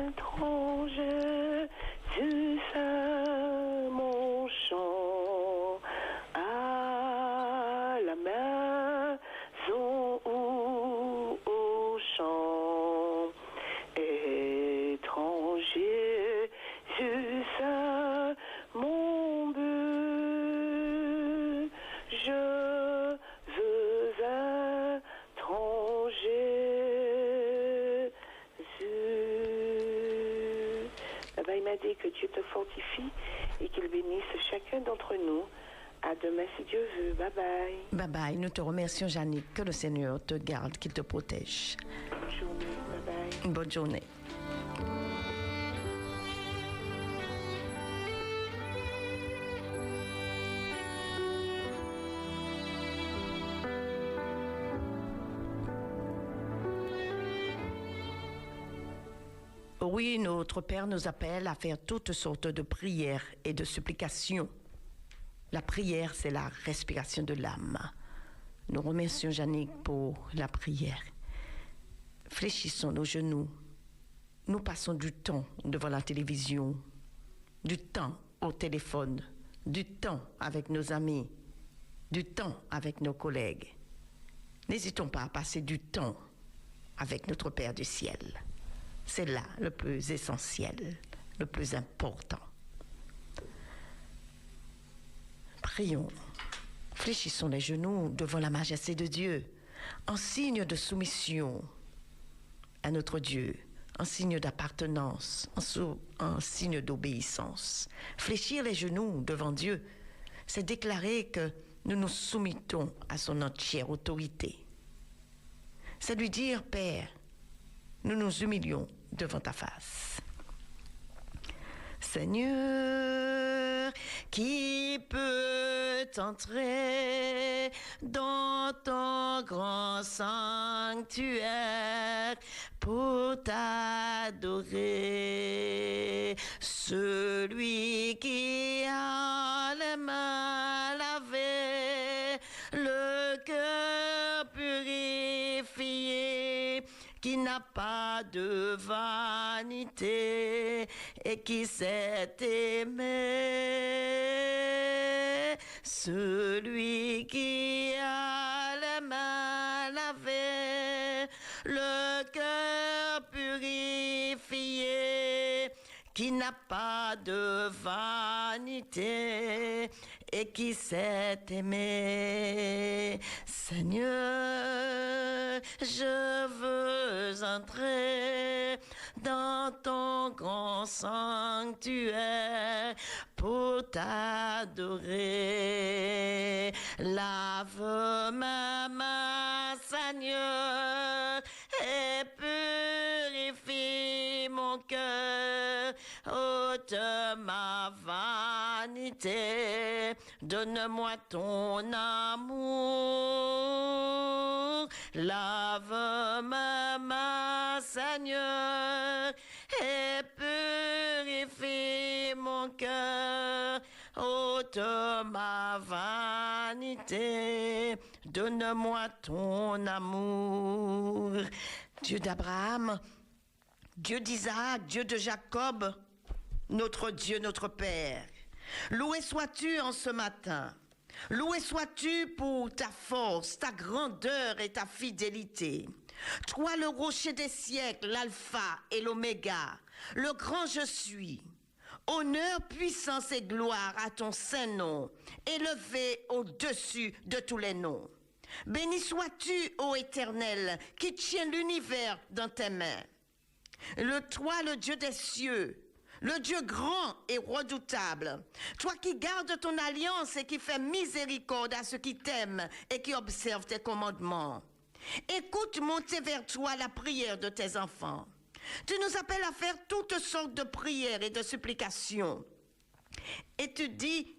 S3: Étranger, tu sais mon chant, à la maison ou au champ. Étranger, tu sais mon but, je veux étranger. Là-bas, il m'a dit que Dieu te fortifie et qu'il bénisse chacun d'entre nous. À demain si Dieu veut. Bye bye.
S2: Bye bye. Nous te remercions, Jannick. Que le Seigneur te garde, qu'il te protège.
S3: Bonne journée. Bye bye.
S2: Une bonne journée. Oui, notre Père nous appelle à faire toutes sortes de prières et de supplications. La prière, c'est la respiration de l'âme. Nous remercions Jannick pour la prière. Fléchissons nos genoux. Nous passons du temps devant la télévision, du temps au téléphone, du temps avec nos amis, du temps avec nos collègues. N'hésitons pas à passer du temps avec notre Père du ciel. C'est là le plus essentiel, le plus important. Prions, fléchissons les genoux devant la majesté de Dieu, en signe de soumission à notre Dieu, en signe d'appartenance, en signe d'obéissance. Fléchir les genoux devant Dieu, c'est déclarer que nous nous soumettons à son entière autorité. C'est lui dire, Père, nous nous humilions devant ta face. Seigneur, qui peut entrer dans ton grand sanctuaire pour t'adorer? Celui qui a les mains lavées, le cœur purifié, qui n'a pas de vanité et qui s'est aimé. Celui qui a les mains lavées, le cœur purifié, qui n'a pas de vanité et qui s'est aimé. Seigneur, je veux entrer dans ton grand sanctuaire pour t'adorer. Lave ma main, Seigneur, et purifie mon cœur. Ôte ma vanité, donne-moi ton amour. Lave ma main, Seigneur, et purifie mon cœur. Ôte ma vanité, donne-moi ton amour. Dieu d'Abraham, Dieu d'Isaac, Dieu de Jacob, notre Dieu, notre Père, loué sois-tu en ce matin. Loué sois-tu pour ta force, ta grandeur et ta fidélité. Toi le rocher des siècles, l'alpha et l'oméga, le grand je suis. Honneur, puissance et gloire à ton saint nom, élevé au-dessus de tous les noms. Béni sois-tu, ô Éternel, qui tiens l'univers dans tes mains. Toi, le Dieu des cieux, le Dieu grand et redoutable, toi qui gardes ton alliance et qui fais miséricorde à ceux qui t'aiment et qui observent tes commandements. Écoute monter vers toi la prière de tes enfants. Tu nous appelles à faire toutes sortes de prières et de supplications. Et tu dis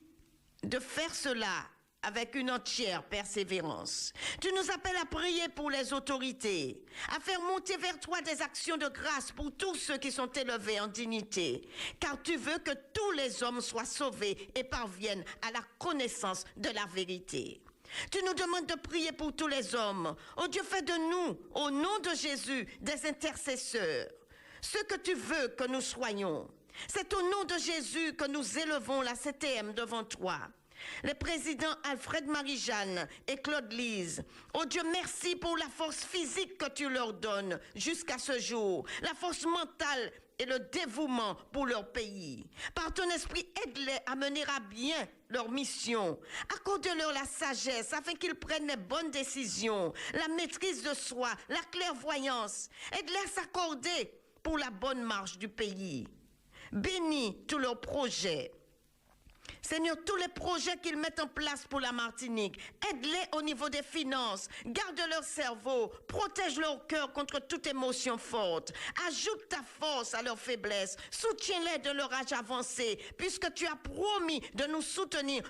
S2: de faire cela avec une entière persévérance. Tu nous appelles à prier pour les autorités, à faire monter vers toi des actions de grâce pour tous ceux qui sont élevés en dignité, car tu veux que tous les hommes soient sauvés et parviennent à la connaissance de la vérité. Tu nous demandes de prier pour tous les hommes. Oh Dieu, fais de nous, au nom de Jésus, des intercesseurs. Ce que tu veux que nous soyons. C'est au nom de Jésus que nous élevons la CTM devant toi. Les présidents Alfred Marie-Jeanne et Claude Lise, oh Dieu, merci pour la force physique que tu leur donnes jusqu'à ce jour, la force mentale et le dévouement pour leur pays. Par ton esprit, aide-les à mener à bien leur mission. Accorde-leur la sagesse afin qu'ils prennent les bonnes décisions, la maîtrise de soi, la clairvoyance. Aide-les à s'accorder pour la bonne marche du pays. Bénis tous leurs projets. Seigneur, tous les projets qu'ils mettent en place pour la Martinique, aide-les au niveau des finances, garde leur cerveau, protège leur cœur contre toute émotion forte, ajoute ta force à leur faiblesse, soutiens-les de leur âge avancé, puisque tu as promis de nous soutenir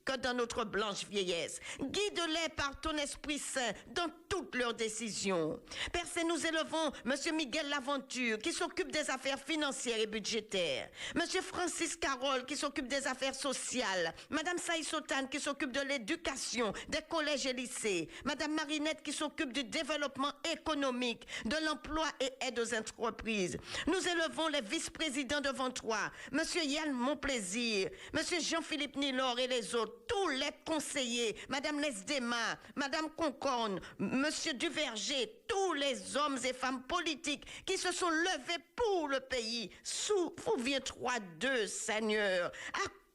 S2: que dans notre blanche vieillesse. Guide-les par ton Esprit Saint dans toutes leurs décisions. Père Saint, nous élevons M. Miguel Laventure qui s'occupe des affaires financières et budgétaires. M. Francis Carole qui s'occupe des affaires sociales. Mme Saï Sotane qui s'occupe de l'éducation, des collèges et lycées. Mme Marinette qui s'occupe du développement économique, de l'emploi et aide aux entreprises. Nous élevons les vice-présidents devant toi. M. Yann Monplaisir, M. Jean-Philippe Nilor et les autres. Tous les conseillers, Madame Lesdema, Madame Concorne, Monsieur Duverger, tous les hommes et femmes politiques qui se sont levés pour le pays. Souviens-toi d'eux, Seigneur.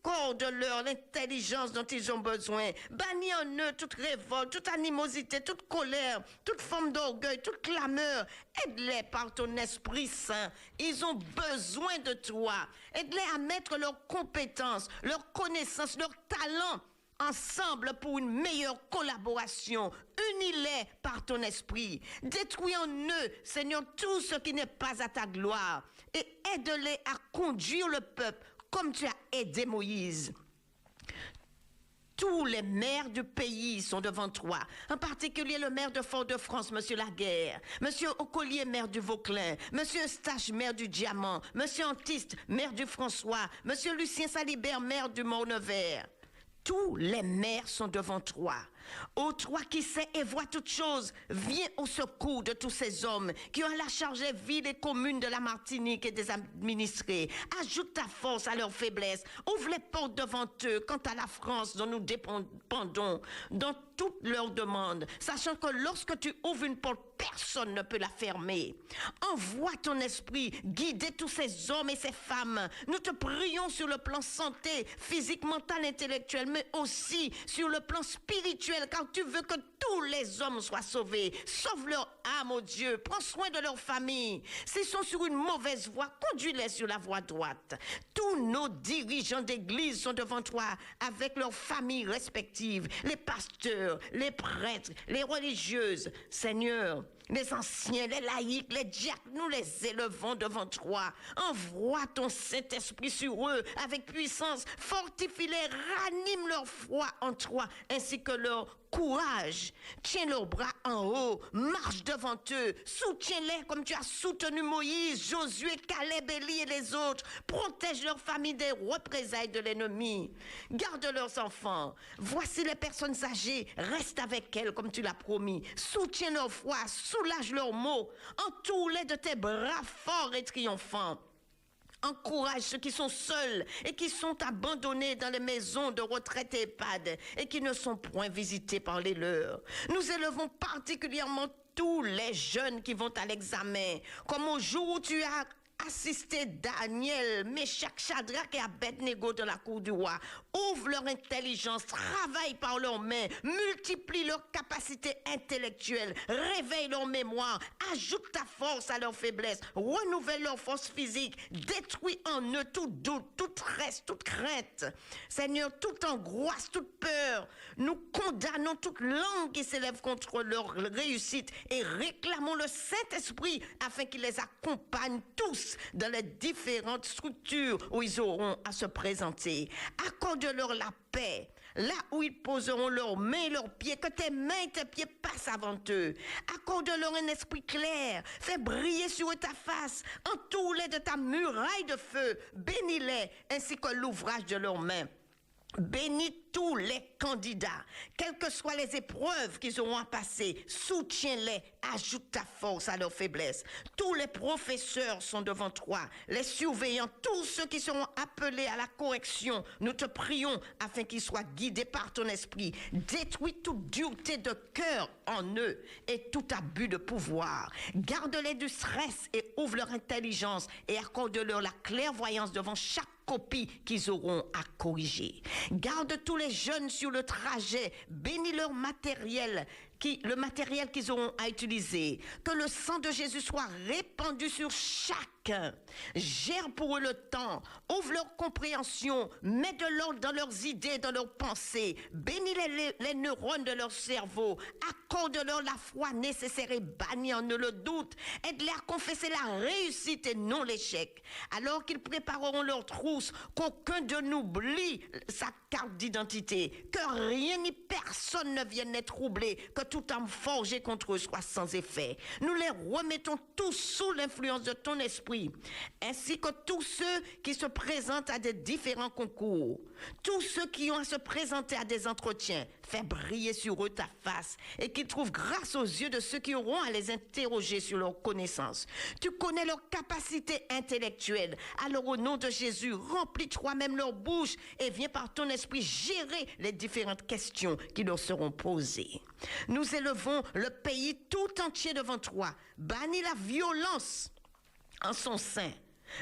S2: Accorde-leur l'intelligence dont ils ont besoin. Bannis en eux toute révolte, toute animosité, toute colère, toute forme d'orgueil, toute clameur. Aide-les par ton Esprit Saint. Ils ont besoin de toi. Aide-les à mettre leurs compétences, leurs connaissances, leurs talents ensemble pour une meilleure collaboration. Unis-les par ton esprit. Détruis en eux, Seigneur, tout ce qui n'est pas à ta gloire. Et aide-les à conduire le peuple comme tu as aidé Moïse. Tous les maires du pays sont devant toi, en particulier le maire de Fort-de-France, M. Laguerre, M. Ocollier, maire du Vauclin, M. Eustache, maire du Diamant, M. Antiste, maire du François, M. Lucien Salibert, maire du Mont-Nevers. Tous les maires sont devant toi. Ô toi qui sais et vois toutes choses, viens au secours de tous ces hommes qui ont la charge des villes et communes de la Martinique et des administrés. Ajoute ta force à leur faiblesse. Ouvre les portes devant eux quant à la France dont nous dépendons dans toutes leurs demandes, sachant que lorsque tu ouvres une porte, personne ne peut la fermer. Envoie ton esprit guider tous ces hommes et ces femmes. Nous te prions sur le plan santé, physique, mental, intellectuel, mais aussi sur le plan spirituel, car tu veux que tous les hommes soient sauvés. Sauve leur âme, ô Dieu. Prends soin de leur famille. S'ils sont sur une mauvaise voie, conduis-les sur la voie droite. Tous nos dirigeants d'église sont devant toi avec leurs familles respectives, les pasteurs, les prêtres, les religieuses. Seigneur, les anciens, les laïcs, les diacres, nous les élevons devant toi. Envoie ton Saint-Esprit sur eux avec puissance. Fortifie-les, ranime leur foi en toi, ainsi que leur courage. Tiens leurs bras en haut, marche devant eux, soutiens-les comme tu as soutenu Moïse, Josué, Caleb, Élie et les autres. Protège leur famille des représailles de l'ennemi. Garde leurs enfants. Voici les personnes âgées, reste avec elles comme tu l'as promis. Soutiens leur foi, soulage leurs maux. Entoure-les de tes bras forts et triomphants. Encourage ceux qui sont seuls et qui sont abandonnés dans les maisons de retraite et EHPAD et qui ne sont point visités par les leurs. Nous élevons particulièrement tous les jeunes qui vont à l'examen, comme au jour où tu as assisté Daniel, Meshach, Shadrach et Abednego de la cour du roi. Ouvre leur intelligence, travaille par leurs mains, multiplie leurs capacités intellectuelles, réveille leur mémoire, ajoute ta force à leur faiblesse, renouvelle leur force physique, détruis en eux tout doute, tout stress, toute crainte. Seigneur, toute angoisse, toute peur, nous condamnons toute langue qui s'élève contre leur réussite et réclamons le Saint-Esprit afin qu'il les accompagne tous dans les différentes structures où ils auront à se présenter. Accorde-leur la paix, là où ils poseront leurs mains et leurs pieds, que tes mains et tes pieds passent avant eux. Accorde-leur un esprit clair, fais briller sur eux ta face, entoure-les de ta muraille de feu, bénis-les ainsi que l'ouvrage de leurs mains. Bénis tous les candidats, quelles que soient les épreuves qu'ils auront à passer, soutiens-les, ajoute ta force à leur faiblesse. Tous les professeurs sont devant toi, les surveillants, tous ceux qui seront appelés à la correction, nous te prions afin qu'ils soient guidés par ton esprit. Détruis toute dureté de cœur en eux et tout abus de pouvoir. Garde-les du stress et ouvre leur intelligence et accorde-leur la clairvoyance devant chaque copie qu'ils auront à corriger. Garde tous les jeunes sur le trajet, bénis leur matériel, le matériel qu'ils auront à utiliser. Que le sang de Jésus soit répandu sur chacun. Gère pour eux le temps, ouvre leur compréhension, mets de l'ordre dans leurs idées, dans leurs pensées, bénis les neurones de leur cerveau, accorde-leur la foi nécessaire et bannis en eux le doute, aide-les à confesser la réussite et non l'échec. Alors qu'ils prépareront leur trousse, qu'aucun d'eux n'oublie sa carte d'identité, que rien ni personne ne vienne les troubler, que toute arme forgée contre eux soit sans effet. Nous les remettons tous sous l'influence de ton esprit, ainsi que tous ceux qui se présentent à des différents concours, tous ceux qui ont à se présenter à des entretiens. Fais briller sur eux ta face et qu'ils trouvent grâce aux yeux de ceux qui auront à les interroger sur leurs connaissances. Tu connais leurs capacités intellectuelles. Alors au nom de Jésus, remplis toi-même leur bouche et viens par ton esprit gérer les différentes questions qui leur seront posées. Nous élevons le pays tout entier devant toi. Bannis la violence en son sein.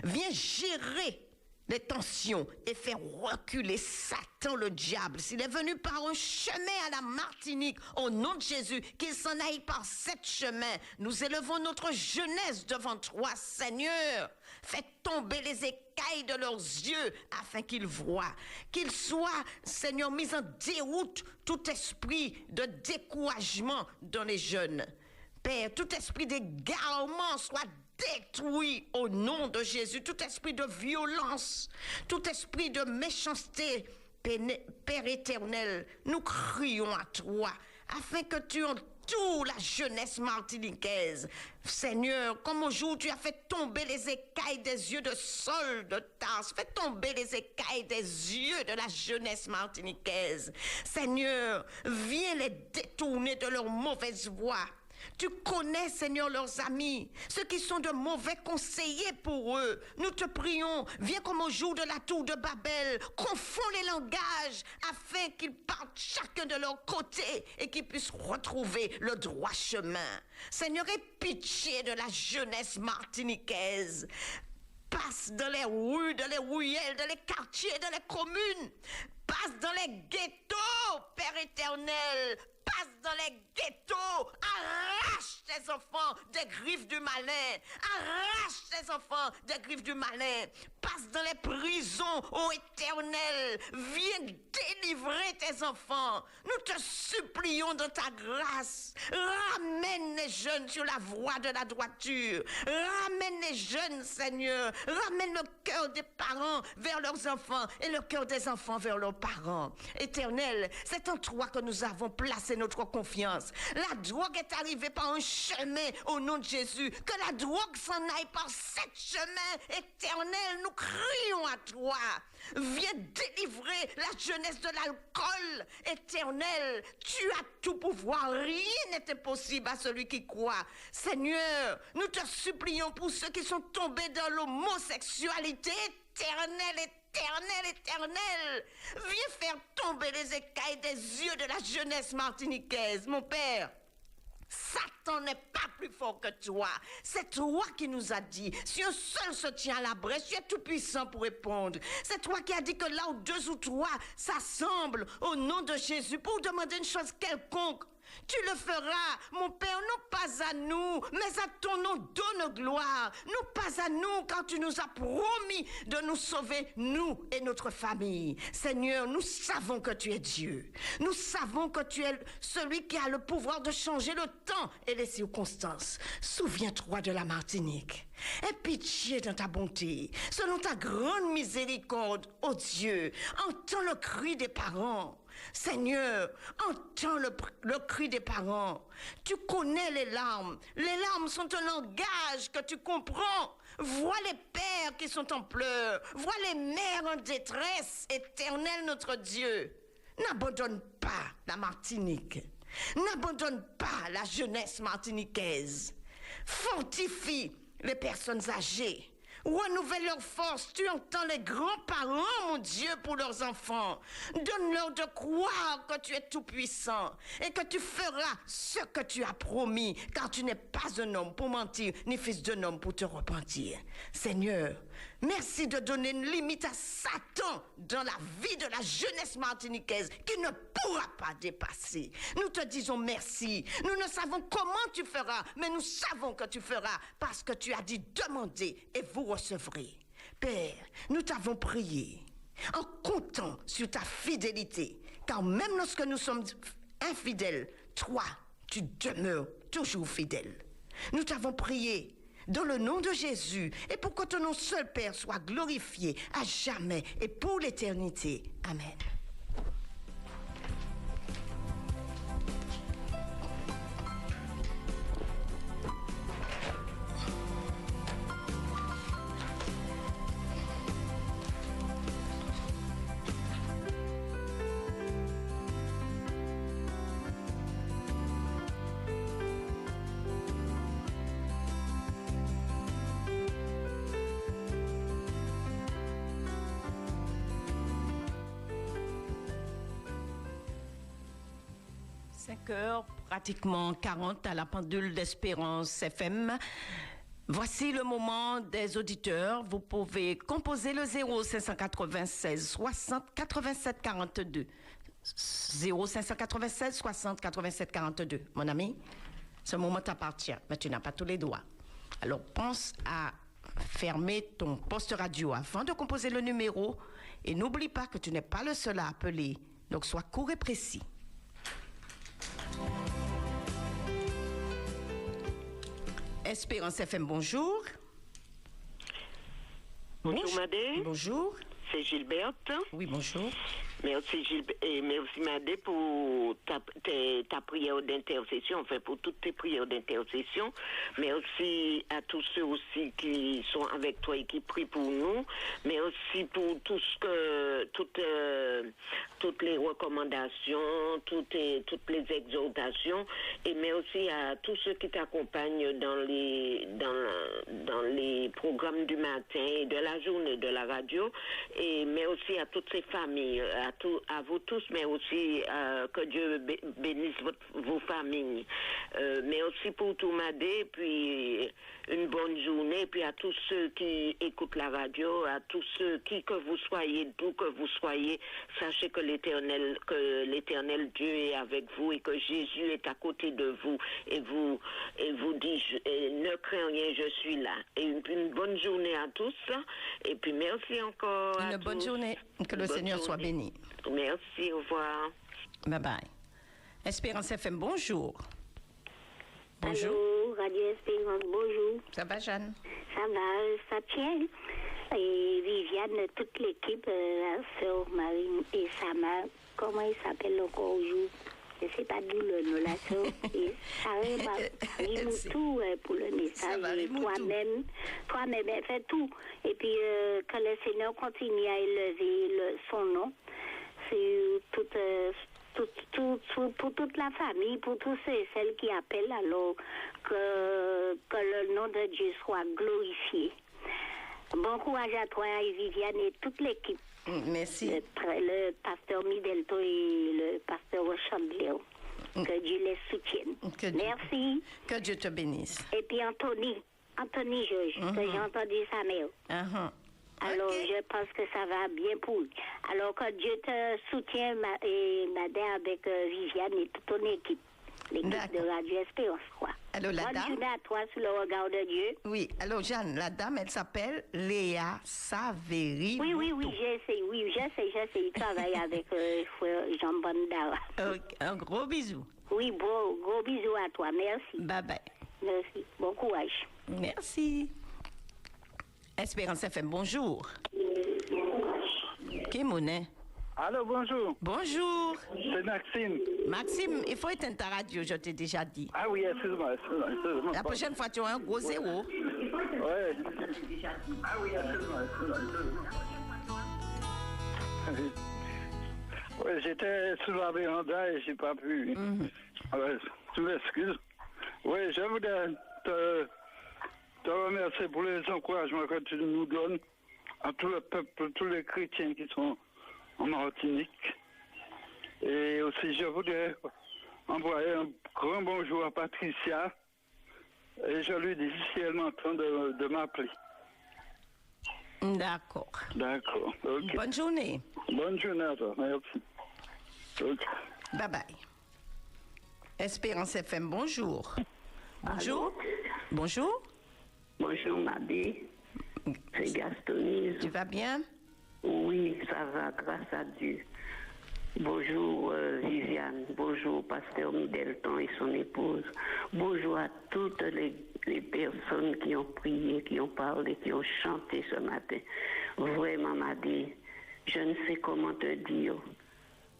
S2: Viens gérer les tensions et faire reculer Satan, le diable. S'il est venu par un chemin à la Martinique, au nom de Jésus, qu'il s'en aille par cet chemin. Nous élevons notre jeunesse devant toi, Seigneur. Fais tomber les écailles de leurs yeux afin qu'ils voient. Qu'ils soient, Seigneur, mis en déroute tout esprit de découragement dans les jeunes. Père, tout esprit d'égarement soit détruit au nom de Jésus. Tout esprit de violence, tout esprit de méchanceté, Père éternel, nous crions à toi afin que tu entoures la jeunesse martiniquaise. Seigneur, comme au jour où tu as fait tomber les écailles des yeux de Saul de Tarse, fais tomber les écailles des yeux de la jeunesse martiniquaise. Seigneur, viens les détourner de leur mauvaise voie. Tu connais, Seigneur, leurs amis, ceux qui sont de mauvais conseillers pour eux. Nous te prions, viens comme au jour de la tour de Babel, confonds les langages afin qu'ils partent chacun de leur côté et qu'ils puissent retrouver le droit chemin. Seigneur, aie pitié de la jeunesse martiniquaise. Passe dans les rues, dans les ruelles, dans les quartiers, dans les communes. Passe dans les ghettos, Père éternel. Passe dans les ghettos, arrache tes enfants des griffes du malin, arrache tes enfants des griffes du malin, passe dans les prisons, ô Éternel, viens délivrer tes enfants, nous te supplions de ta grâce, ramène les jeunes sur la voie de la droiture, ramène les jeunes, Seigneur, ramène le cœur des parents vers leurs enfants et le cœur des enfants vers leurs parents. Éternel, c'est en toi que nous avons placé notre confiance. La drogue est arrivée par un chemin au nom de Jésus. Que la drogue s'en aille par cet chemin éternel. Nous crions à toi. Viens délivrer la jeunesse de l'alcool. Éternel, tu as tout pouvoir. Rien n'est impossible à celui qui croit. Seigneur, nous te supplions pour ceux qui sont tombés dans l'homosexualité. Éternel, éternel, viens faire tomber les écailles des yeux de la jeunesse martiniquaise, mon Père. Satan n'est pas plus fort que toi. C'est toi qui nous as dit, si un seul se tient à la brèche, tu es tout puissant pour répondre. C'est toi qui as dit que là où deux ou trois s'assemblent au nom de Jésus pour demander une chose quelconque, tu le feras, mon Père, non pas à nous, mais à ton nom donne gloire. Non pas à nous, quand tu nous as promis de nous sauver, nous et notre famille. Seigneur, nous savons que tu es Dieu. Nous savons que tu es celui qui a le pouvoir de changer le temps et les circonstances. Souviens-toi de la Martinique. Aie pitié dans ta bonté. Selon ta grande miséricorde, ô Dieu, entends le cri des parents. Seigneur, entends le cri des parents. Tu connais les larmes. Les larmes sont un langage que tu comprends. Vois les pères qui sont en pleurs. Vois les mères en détresse. Éternel notre Dieu, n'abandonne pas la Martinique. N'abandonne pas la jeunesse martiniquaise. Fortifie les personnes âgées. Renouvelle leur force. Tu entends les grands-parents, mon Dieu, pour leurs enfants. Donne-leur de croire que tu es tout-puissant et que tu feras ce que tu as promis, car tu n'es pas un homme pour mentir, ni fils d'un homme pour te repentir. Seigneur, Merci de donner une limite à Satan dans la vie de la jeunesse martiniquaise qui ne pourra pas dépasser. Nous te disons merci. Nous ne savons comment tu feras, mais nous savons que tu feras parce que tu as dit demandez et vous recevrez. Père, nous t'avons prié en comptant sur ta fidélité, car même lorsque nous sommes infidèles, toi, tu demeures toujours fidèle. Nous t'avons prié dans le nom de Jésus et pour que ton nom seul, Père, soit glorifié à jamais et pour l'éternité. Amen. Heures, pratiquement 40 à la pendule d'Espérance FM. Voici le moment des auditeurs. Vous pouvez composer le 0596 60 87 42. 0596 60 87 42. Mon ami, ce moment t'appartient, mais tu n'as pas tous les droits. Alors pense à fermer ton poste radio avant de composer le numéro et n'oublie pas que tu n'es pas le seul à appeler. Donc sois court et précis. Espérance FM, bonjour.
S12: Bonjour, Madé.
S2: Bonjour.
S12: C'est Gilberte.
S2: Oui, bonjour.
S12: Merci, merci Madé, pour ta prière d'intercession, enfin pour toutes tes prières d'intercession. Merci à tous ceux aussi qui sont avec toi et qui prient pour nous. Mais aussi pour toutes les recommandations, toutes les exhortations. Et mais aussi à tous ceux qui t'accompagnent dans les programmes du matin et de la journée de la radio. Mais aussi à toutes ces familles, à vous tous, mais aussi que Dieu bénisse vos familles. Mais aussi pour tout Madé, puis une bonne journée, puis à tous ceux qui écoutent la radio, à tous ceux que vous soyez, d'où que vous soyez, sachez que l'Éternel Dieu est avec vous et que Jésus est à côté de vous et vous dit ne crains rien, je suis là. Et une bonne journée à tous. Et puis merci encore.
S2: Une bonne journée. Que le Seigneur soit béni.
S12: Merci, au revoir.
S2: Bye bye. Espérance FM, bonjour. Bonjour.
S13: Allô, Radio Espérance, bonjour.
S2: Ça va, Jeanne?
S13: Ça va, ça tient. Et Viviane, toute l'équipe, la sœur Marine et Sama, comment il s'appelle encore aujourd'hui? Je ne sais pas d'où le nom, la sœur. Et ça tout pour le message. Toi-même, fais tout. Et puis, que le Seigneur continue à élever son nom pour toute la famille, pour tous ceux et celles qui appellent, alors que le nom de Dieu soit glorifié. Bon courage à toi, Viviane, et toute l'équipe.
S2: Merci.
S13: Le pasteur Midelto et le pasteur Rochambléo. Que Dieu les soutienne. Merci.
S2: Que Dieu te bénisse.
S13: Et puis Anthony Georges, que j'ai entendu sa mère. Alors, je pense que ça va bien pour lui. Alors, que Dieu te soutienne, madame, avec Viviane et toute ton équipe. L'équipe de Radio Espérance, quoi.
S2: Alors, la dame...
S13: Bonne journée à toi sous le regard de Dieu.
S2: Oui, alors, Jeanne, la dame, elle s'appelle Léa Saveri.
S13: Oui, j'essaie. Il travaille avec frère Jean Bandara.
S2: Un gros bisou.
S13: Oui, gros bisou à toi. Merci.
S2: Bye bye.
S13: Merci. Bon courage.
S2: Merci. Espérance FM, bonjour. Qui monnaie?
S14: Allô, bonjour.
S2: Bonjour.
S14: C'est Maxime.
S2: Maxime, il faut éteindre ta radio, je t'ai déjà dit.
S14: Ah oui, excuse-moi.
S2: La prochaine fois, tu as un gros zéro.
S14: Ouais. Ah oui, excuse-moi. Ouais, j'étais sous la véranda et j'ai pas pu. Tu m'excuses. Oui, je voudrais te remercier pour les encouragements que tu nous donnes à tout le peuple, tous les chrétiens qui sont en Martinique. Et aussi, je voudrais envoyer un grand bonjour à Patricia. Et je lui dis si elle m'entend de m'appeler.
S2: D'accord.
S14: D'accord. Ok.
S2: Bonne journée.
S14: Bonne journée à toi. Merci. Ok.
S2: Bye bye. Espérance FM, bonjour. Bonjour. Bonjour.
S15: Bonjour, Mabi. C'est Gastonise.
S2: Tu vas bien?
S15: Oui, ça va, grâce à Dieu. Bonjour, Viviane. Bonjour, Pasteur Middleton et son épouse. Bonjour à toutes les personnes qui ont prié, qui ont parlé, qui ont chanté ce matin. Vraiment, Mabi, je ne sais comment te dire.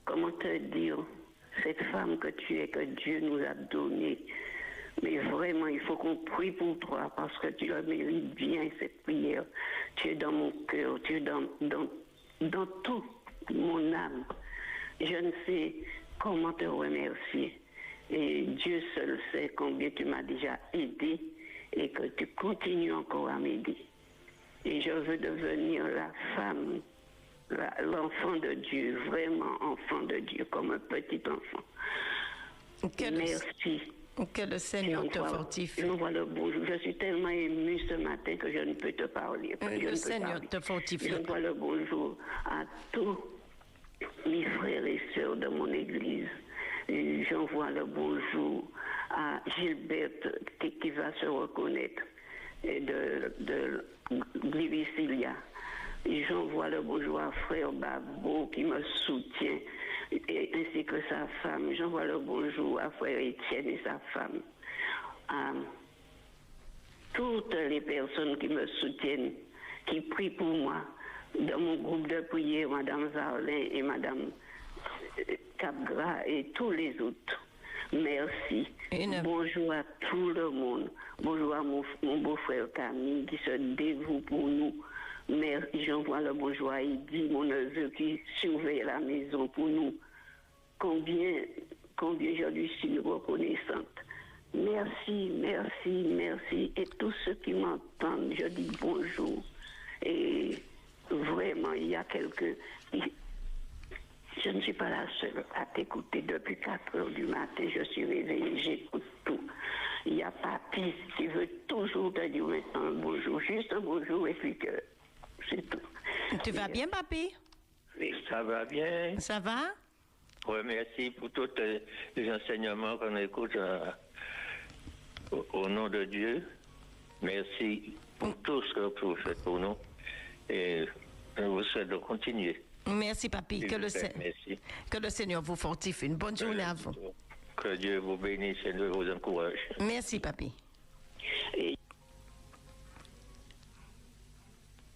S15: Comment te dire, cette femme que tu es, que Dieu nous a donnée. Mais vraiment, il faut qu'on prie pour toi parce que tu le mérites bien, cette prière. Tu es dans mon cœur, tu es dans tout mon âme. Je ne sais comment te remercier. Et Dieu seul sait combien tu m'as déjà aidé et que tu continues encore à m'aider. Et je veux devenir la femme, l'enfant de Dieu, vraiment enfant de Dieu, comme un petit enfant. Merci.
S2: Que le Seigneur te fortifie.
S15: Je suis tellement émue ce matin que je ne peux te parler.
S2: Le Seigneur te fortifie.
S15: Je dois le bonjour à tous mes frères et sœurs de mon église. J'envoie le bonjour à Gilberte qui va se reconnaître de Glivicilia. J'envoie le bonjour à frère Babo qui me soutient, ainsi que sa femme. J'envoie le bonjour à frère Étienne et sa femme. À toutes les personnes qui me soutiennent, qui prient pour moi. Dans mon groupe de prière, Madame Zarlin et Madame Capgras et tous les autres. Merci. Bonjour à tout le monde. Bonjour à mon beau-frère Camille qui se dévoue pour nous. Merci. J'envoie le bonjour à Eddy, mon neveu qui surveille la maison pour nous. Combien je lui suis reconnaissante. Merci, merci, merci. Et tous ceux qui m'entendent, je dis bonjour. Et vraiment, il y a quelques... Je ne suis pas la seule à t'écouter depuis 4 heures du matin. Je suis réveillée, j'écoute tout. Il y a Papi qui veut toujours te dire un bonjour, juste un bonjour et puis que c'est tout.
S2: Tu vas bien, Papi?
S16: Oui, ça va bien.
S2: Ça va?
S16: Oui, merci pour tous les enseignements qu'on écoute au nom de Dieu. Merci pour tout ce que vous faites pour nous. Et je vous souhaite de continuer.
S2: Merci, Papi. Que le Seigneur vous fortifie. Une bonne journée à vous.
S16: Que Dieu vous bénisse et vous encourage.
S2: Merci, Papi.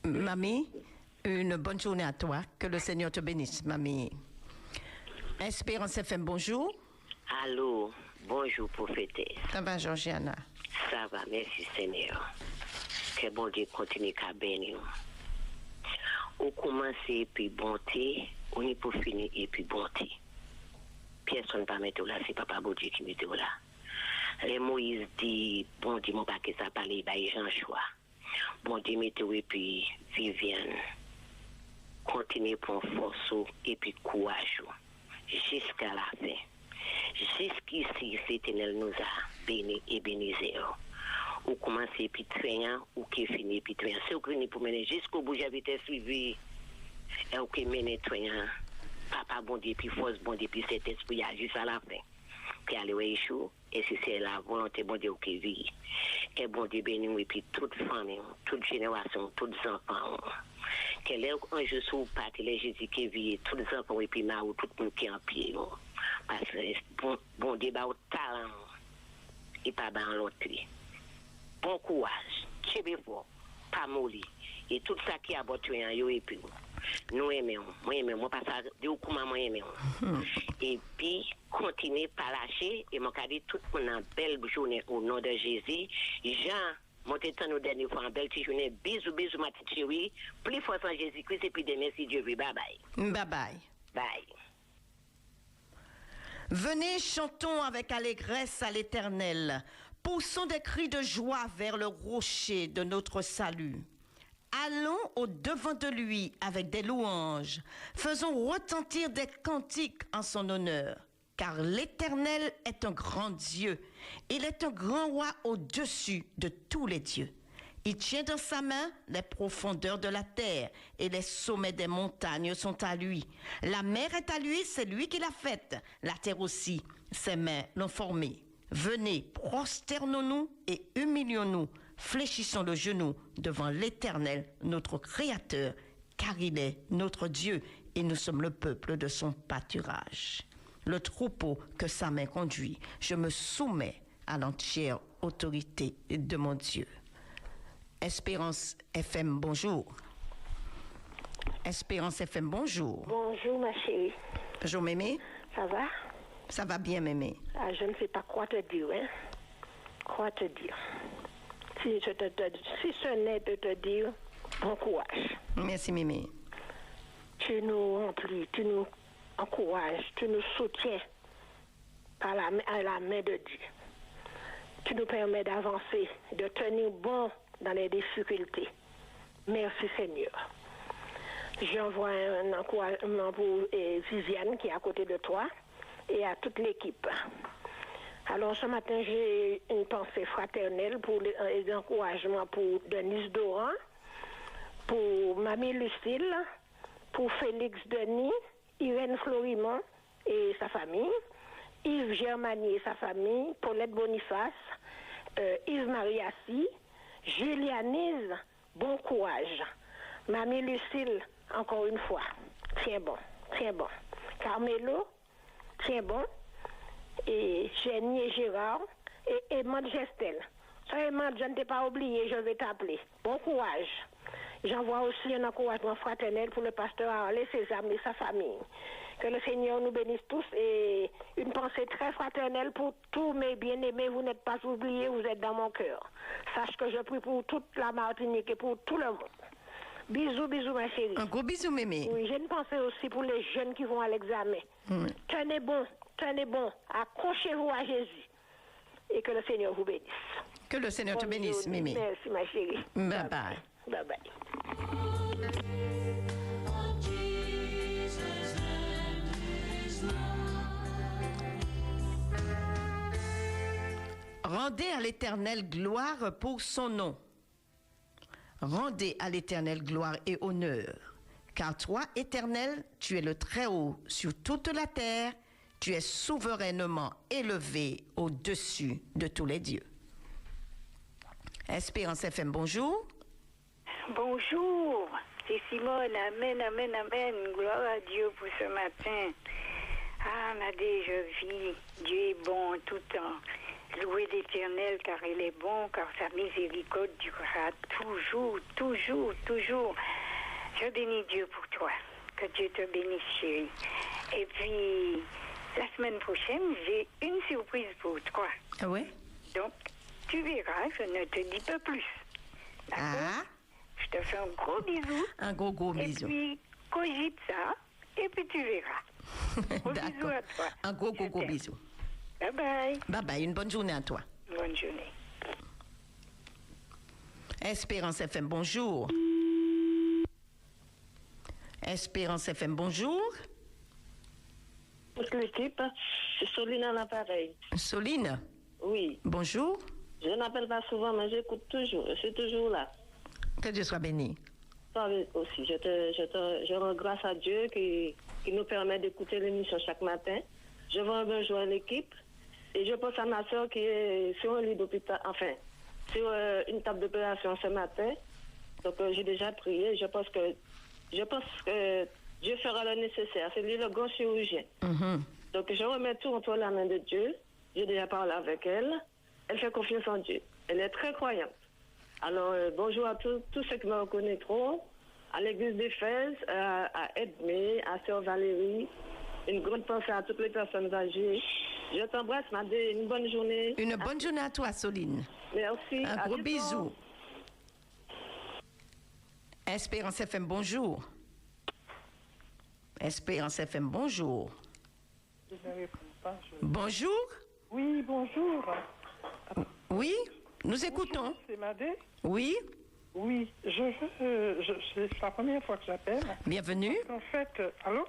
S2: Mamie, une bonne journée à toi. Que le Seigneur te bénisse, Mamie. Espérance FM, bonjour.
S12: Allô, bonjour, prophétesse.
S2: Ça va, Georgiana?
S12: Ça va, merci, Seigneur. Que bon Dieu continue à bénir. On commence et puis bonté, on est pour finir et puis bonté. Personne ne va mettre là, c'est Papa Bon Dieu qui met là. Les Moïse dit, bon Dieu, mon paquet ça parle, il y a Jean choix. Bon Dieu, mettez et puis Viviane. Continuez pour force et puis courage jusqu'à la fin. Jusqu'ici, l'Éternel nous a bénis et bénisé. Ou commencer puis traîner ou qui finit puis traîner. C'est au que pour mener jusqu'au bout, j'avais été suivi. Et au que mener traîner. Papa bon Dieu, puis force bon Dieu, puis cet esprit jusqu'à la fin. Puis aller échouer. Et si c'est la volonté bon Dieu qui vit. Que bon Dieu bénisse et puis toute famille, toute génération, tous les enfants. Que un jour sur parti les Jésus qui vit, tous les enfants et puis là où tout le monde qui est en pied. Parce que bon Dieu a au talent. Et pas dans l'autre. Bon courage, chébé fort, pas molli. Et tout ça qui a battu en yo et puis nous aimons, moi pas ça, de comment moi aimons. Et puis continuer par lâcher et mon dit tout le monde en belle journée au nom de Jésus. Jean, montez tant nos dernières fois en belle petite journée. Bisous, ma petite chérie. Plus fort en Jésus-Christ et puis demain si Dieu veut. Bye bye.
S2: Bye bye.
S12: Bye.
S2: Venez, chantons avec allégresse à l'Éternel. Poussons des cris de joie vers le rocher de notre salut. Allons au-devant de lui avec des louanges. Faisons retentir des cantiques en son honneur. Car l'Éternel est un grand Dieu. Il est un grand roi au-dessus de tous les dieux. Il tient dans sa main les profondeurs de la terre et les sommets des montagnes sont à lui. La mer est à lui, c'est lui qui l'a faite. La terre aussi, ses mains l'ont formée. Venez, prosternons-nous et humilions-nous. Fléchissons le genou devant l'Éternel, notre Créateur, car il est notre Dieu et nous sommes le peuple de son pâturage. Le troupeau que sa main conduit, je me soumets à l'entière autorité de mon Dieu. Espérance FM, bonjour. Espérance FM, bonjour.
S17: Bonjour, ma chérie.
S2: Bonjour, mémé.
S17: Ça va?
S2: Ça va bien, mémé.
S17: Ah, je ne sais pas quoi te dire, hein? Quoi te dire? Si ce n'est de te dire, bon courage.
S2: Merci, mémé.
S17: Tu nous remplis, tu nous encourages, tu nous soutiens à la main de Dieu. Tu nous permets d'avancer, de tenir bon dans les difficultés. Merci Seigneur. J'envoie un encouragement pour Viviane qui est à côté de toi et à toute l'équipe. Alors ce matin, j'ai une pensée fraternelle pour les encouragements pour Denise Doran, pour Mamie Lucille, pour Félix Denis, Irène Florimont et sa famille, Yves Germanier et sa famille, Paulette Boniface, Yves-Marie Assis, Julianise, bon courage. Mamie Lucille, encore une fois, tiens bon, tiens bon. Carmelo, tiens bon. Et Jenny et Gérard, et Emma Gestel. Emma, je ne t'ai pas oublié, je vais t'appeler. Bon courage. J'envoie aussi un encouragement fraternel pour le pasteur Harley, ses amis et sa famille. Que le Seigneur nous bénisse tous et une pensée très fraternelle pour tous mes bien-aimés. Vous n'êtes pas oubliés, vous êtes dans mon cœur. Sache que je prie pour toute la Martinique et pour tout le monde. Bisous, bisous, ma chérie.
S2: Un gros bisou, mémé.
S17: Oui, j'ai une pensée aussi pour les jeunes qui vont à l'examen. Tenez bon, accrochez-vous à Jésus et que le Seigneur vous bénisse.
S2: Que le Seigneur te bénisse, mémé.
S17: Merci, ma chérie.
S2: Bye bye.
S17: Bye bye.
S2: Rendez à l'Éternel gloire pour son nom. Rendez à l'Éternel gloire et honneur. Car toi, Éternel, tu es le Très-Haut sur toute la terre. Tu es souverainement élevé au-dessus de tous les dieux. Espérance FM, bonjour.
S18: Bonjour, c'est Simone. Amen, amen, amen. Gloire à Dieu pour ce matin. Ah, Nadé, je vis. Dieu est bon tout le temps. Louez l'Éternel car il est bon, car sa miséricorde durera toujours, toujours, toujours. Je bénis Dieu pour toi. Que Dieu te bénisse, chérie. Et puis, la semaine prochaine, j'ai une surprise pour toi.
S2: Ah ouais?
S18: Donc, tu verras, je ne te dis pas plus. D'accord?
S2: Ah.
S18: Je te fais un gros bisou.
S2: Un gros bisou.
S18: Et puis, cogite ça, et puis tu verras. Gros bisou à toi.
S2: Un gros bisou.
S18: Bye bye.
S2: Bye bye, une bonne journée à toi.
S18: Bonne journée.
S2: Espérance FM, bonjour. Espérance FM, bonjour.
S19: Toute l'équipe, c'est Soline à l'appareil.
S2: Soline?
S19: Oui.
S2: Bonjour.
S19: Je n'appelle pas souvent, mais j'écoute toujours. Je suis toujours là.
S2: Que Dieu soit béni.
S19: Toi aussi, je rends grâce à Dieu qui nous permet d'écouter l'émission chaque matin. Je veux un bonjour à l'équipe. Et je pense à ma soeur qui est sur un lit d'hôpital, enfin, sur une table d'opération ce matin. Donc j'ai déjà prié. Je pense que Dieu fera le nécessaire. C'est lui le grand chirurgien. Donc je remets tout entre la main de Dieu. J'ai déjà parlé avec elle. Elle fait confiance en Dieu. Elle est très croyante. Alors bonjour à tous ceux qui me reconnaîtront, à l'église d'Éphèse, à Edmé, à Sœur Valérie. Une grande pensée à toutes les personnes âgées. Je t'embrasse, Madé. Une bonne journée.
S2: Une bonne journée à toi, Soline.
S19: Merci.
S2: Un gros bisou. Espérance FM, bonjour. Espérance FM, bonjour. Bonjour.
S20: Oui, bonjour.
S2: Oui, nous écoutons.
S20: C'est Madé?
S2: Oui.
S20: Oui, c'est la première fois que j'appelle.
S2: Bienvenue.
S20: En fait, allô?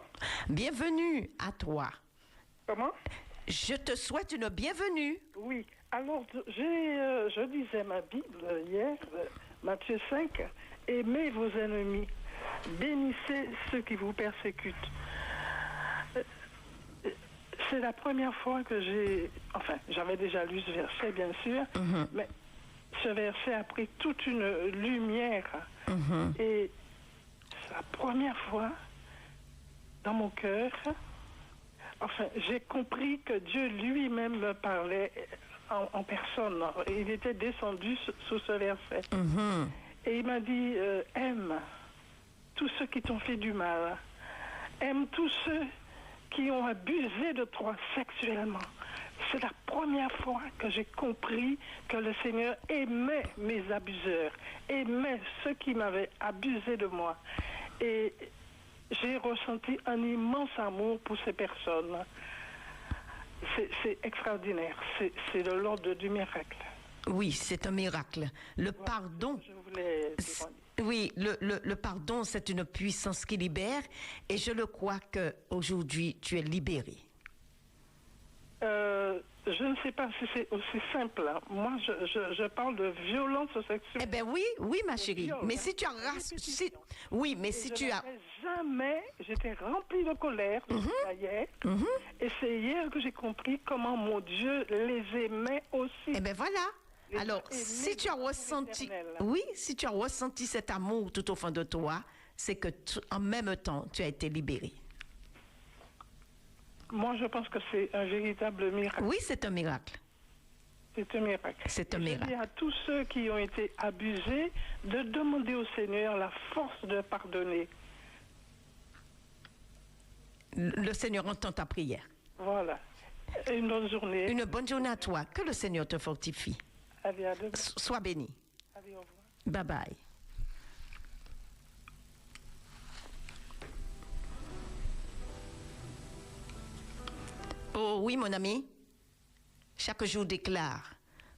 S2: Bienvenue à toi.
S20: Comment?
S2: Je te souhaite une bienvenue.
S20: Oui, alors je lisais ma Bible hier Matthieu 5, aimez vos ennemis, bénissez ceux qui vous persécutent. C'est la première fois que j'avais déjà lu ce verset, bien sûr, mais ce verset a pris toute une lumière. Et c'est la première fois dans mon cœur, j'ai compris que Dieu lui-même me parlait en personne. Il était descendu sous ce verset. Et il m'a dit, aime tous ceux qui t'ont fait du mal. Aime tous ceux qui ont abusé de toi sexuellement. C'est la première fois que j'ai compris que le Seigneur aimait mes abuseurs, aimait ceux qui m'avaient abusé de moi. Et j'ai ressenti un immense amour pour ces personnes. C'est extraordinaire. C'est de l'ordre du miracle.
S2: Oui, c'est un miracle. Le pardon... Oui, le pardon, c'est une puissance qui libère. Et je le crois qu'aujourd'hui, tu es libéré.
S20: Je ne sais pas si c'est aussi simple. Moi, je parle de violence sexuelle.
S2: Eh bien oui, ma chérie. Mais si tu as... Oui, mais si tu as...
S20: Jamais, j'étais remplie de colère hier. Et c'est hier que j'ai compris comment mon Dieu les aimait aussi.
S2: Eh bien voilà. Alors, si tu as ressenti... Oui, si tu as ressenti cet amour tout au fond de toi, c'est que en même temps, tu as été libéré.
S20: Moi, je pense que c'est un véritable miracle.
S2: Oui, c'est un miracle.
S20: C'est un miracle.
S2: C'est un miracle.
S20: Je dis à tous ceux qui ont été abusés de demander au Seigneur la force de pardonner.
S2: Le Seigneur entend ta prière.
S20: Voilà. Et une bonne journée.
S2: Une bonne journée à toi. Que le Seigneur te fortifie.
S20: Allez, à demain.
S2: Sois béni.
S20: Allez, au revoir.
S2: Bye bye. Oh oui, mon ami. Chaque jour déclare,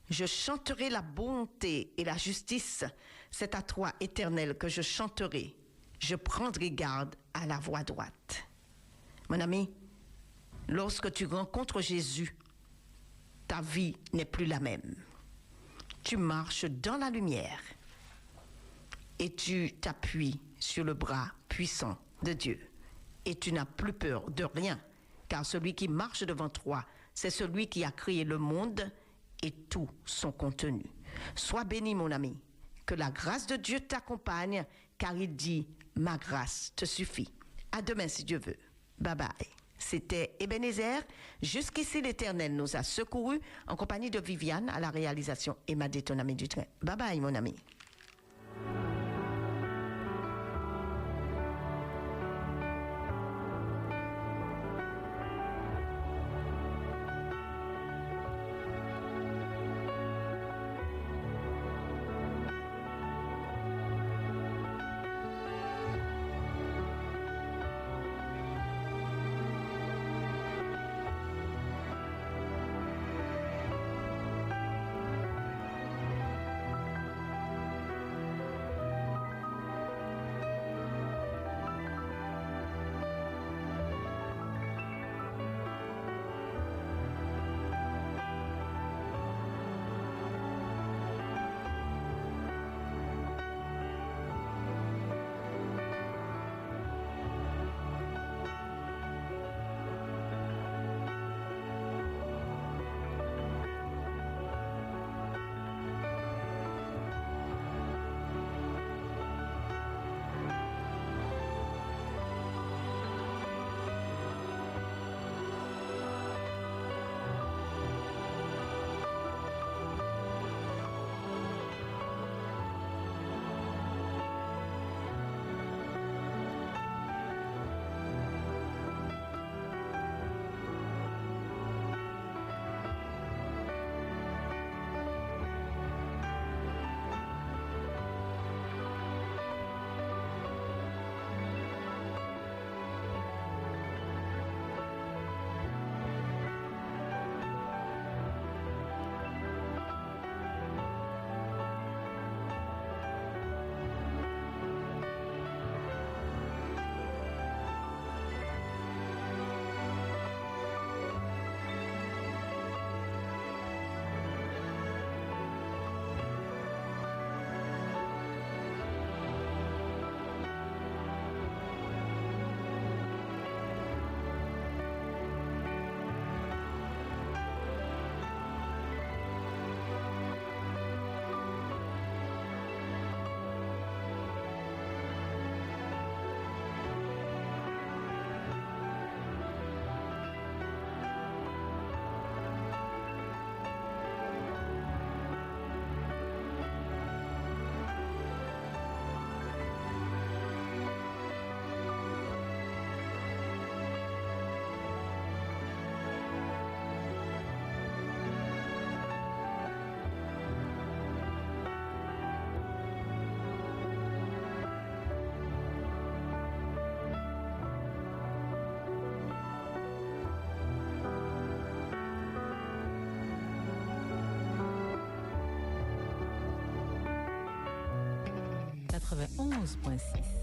S2: je chanterai la bonté et la justice. C'est à toi, Éternel, que je chanterai. Je prendrai garde à la voie droite. Mon ami, lorsque tu rencontres Jésus, ta vie n'est plus la même. Tu marches dans la lumière et tu t'appuies sur le bras puissant de Dieu. Et tu n'as plus peur de rien, car celui qui marche devant toi, c'est celui qui a créé le monde et tout son contenu. Sois béni, mon ami, que la grâce de Dieu t'accompagne, car il dit, ma grâce te suffit. À demain, si Dieu veut. Bye bye. C'était Ebenezer. Jusqu'ici, l'Éternel nous a secourus en compagnie de Viviane à la réalisation et Madé, ton ami du train. Bye bye, mon ami.
S6: 91.6.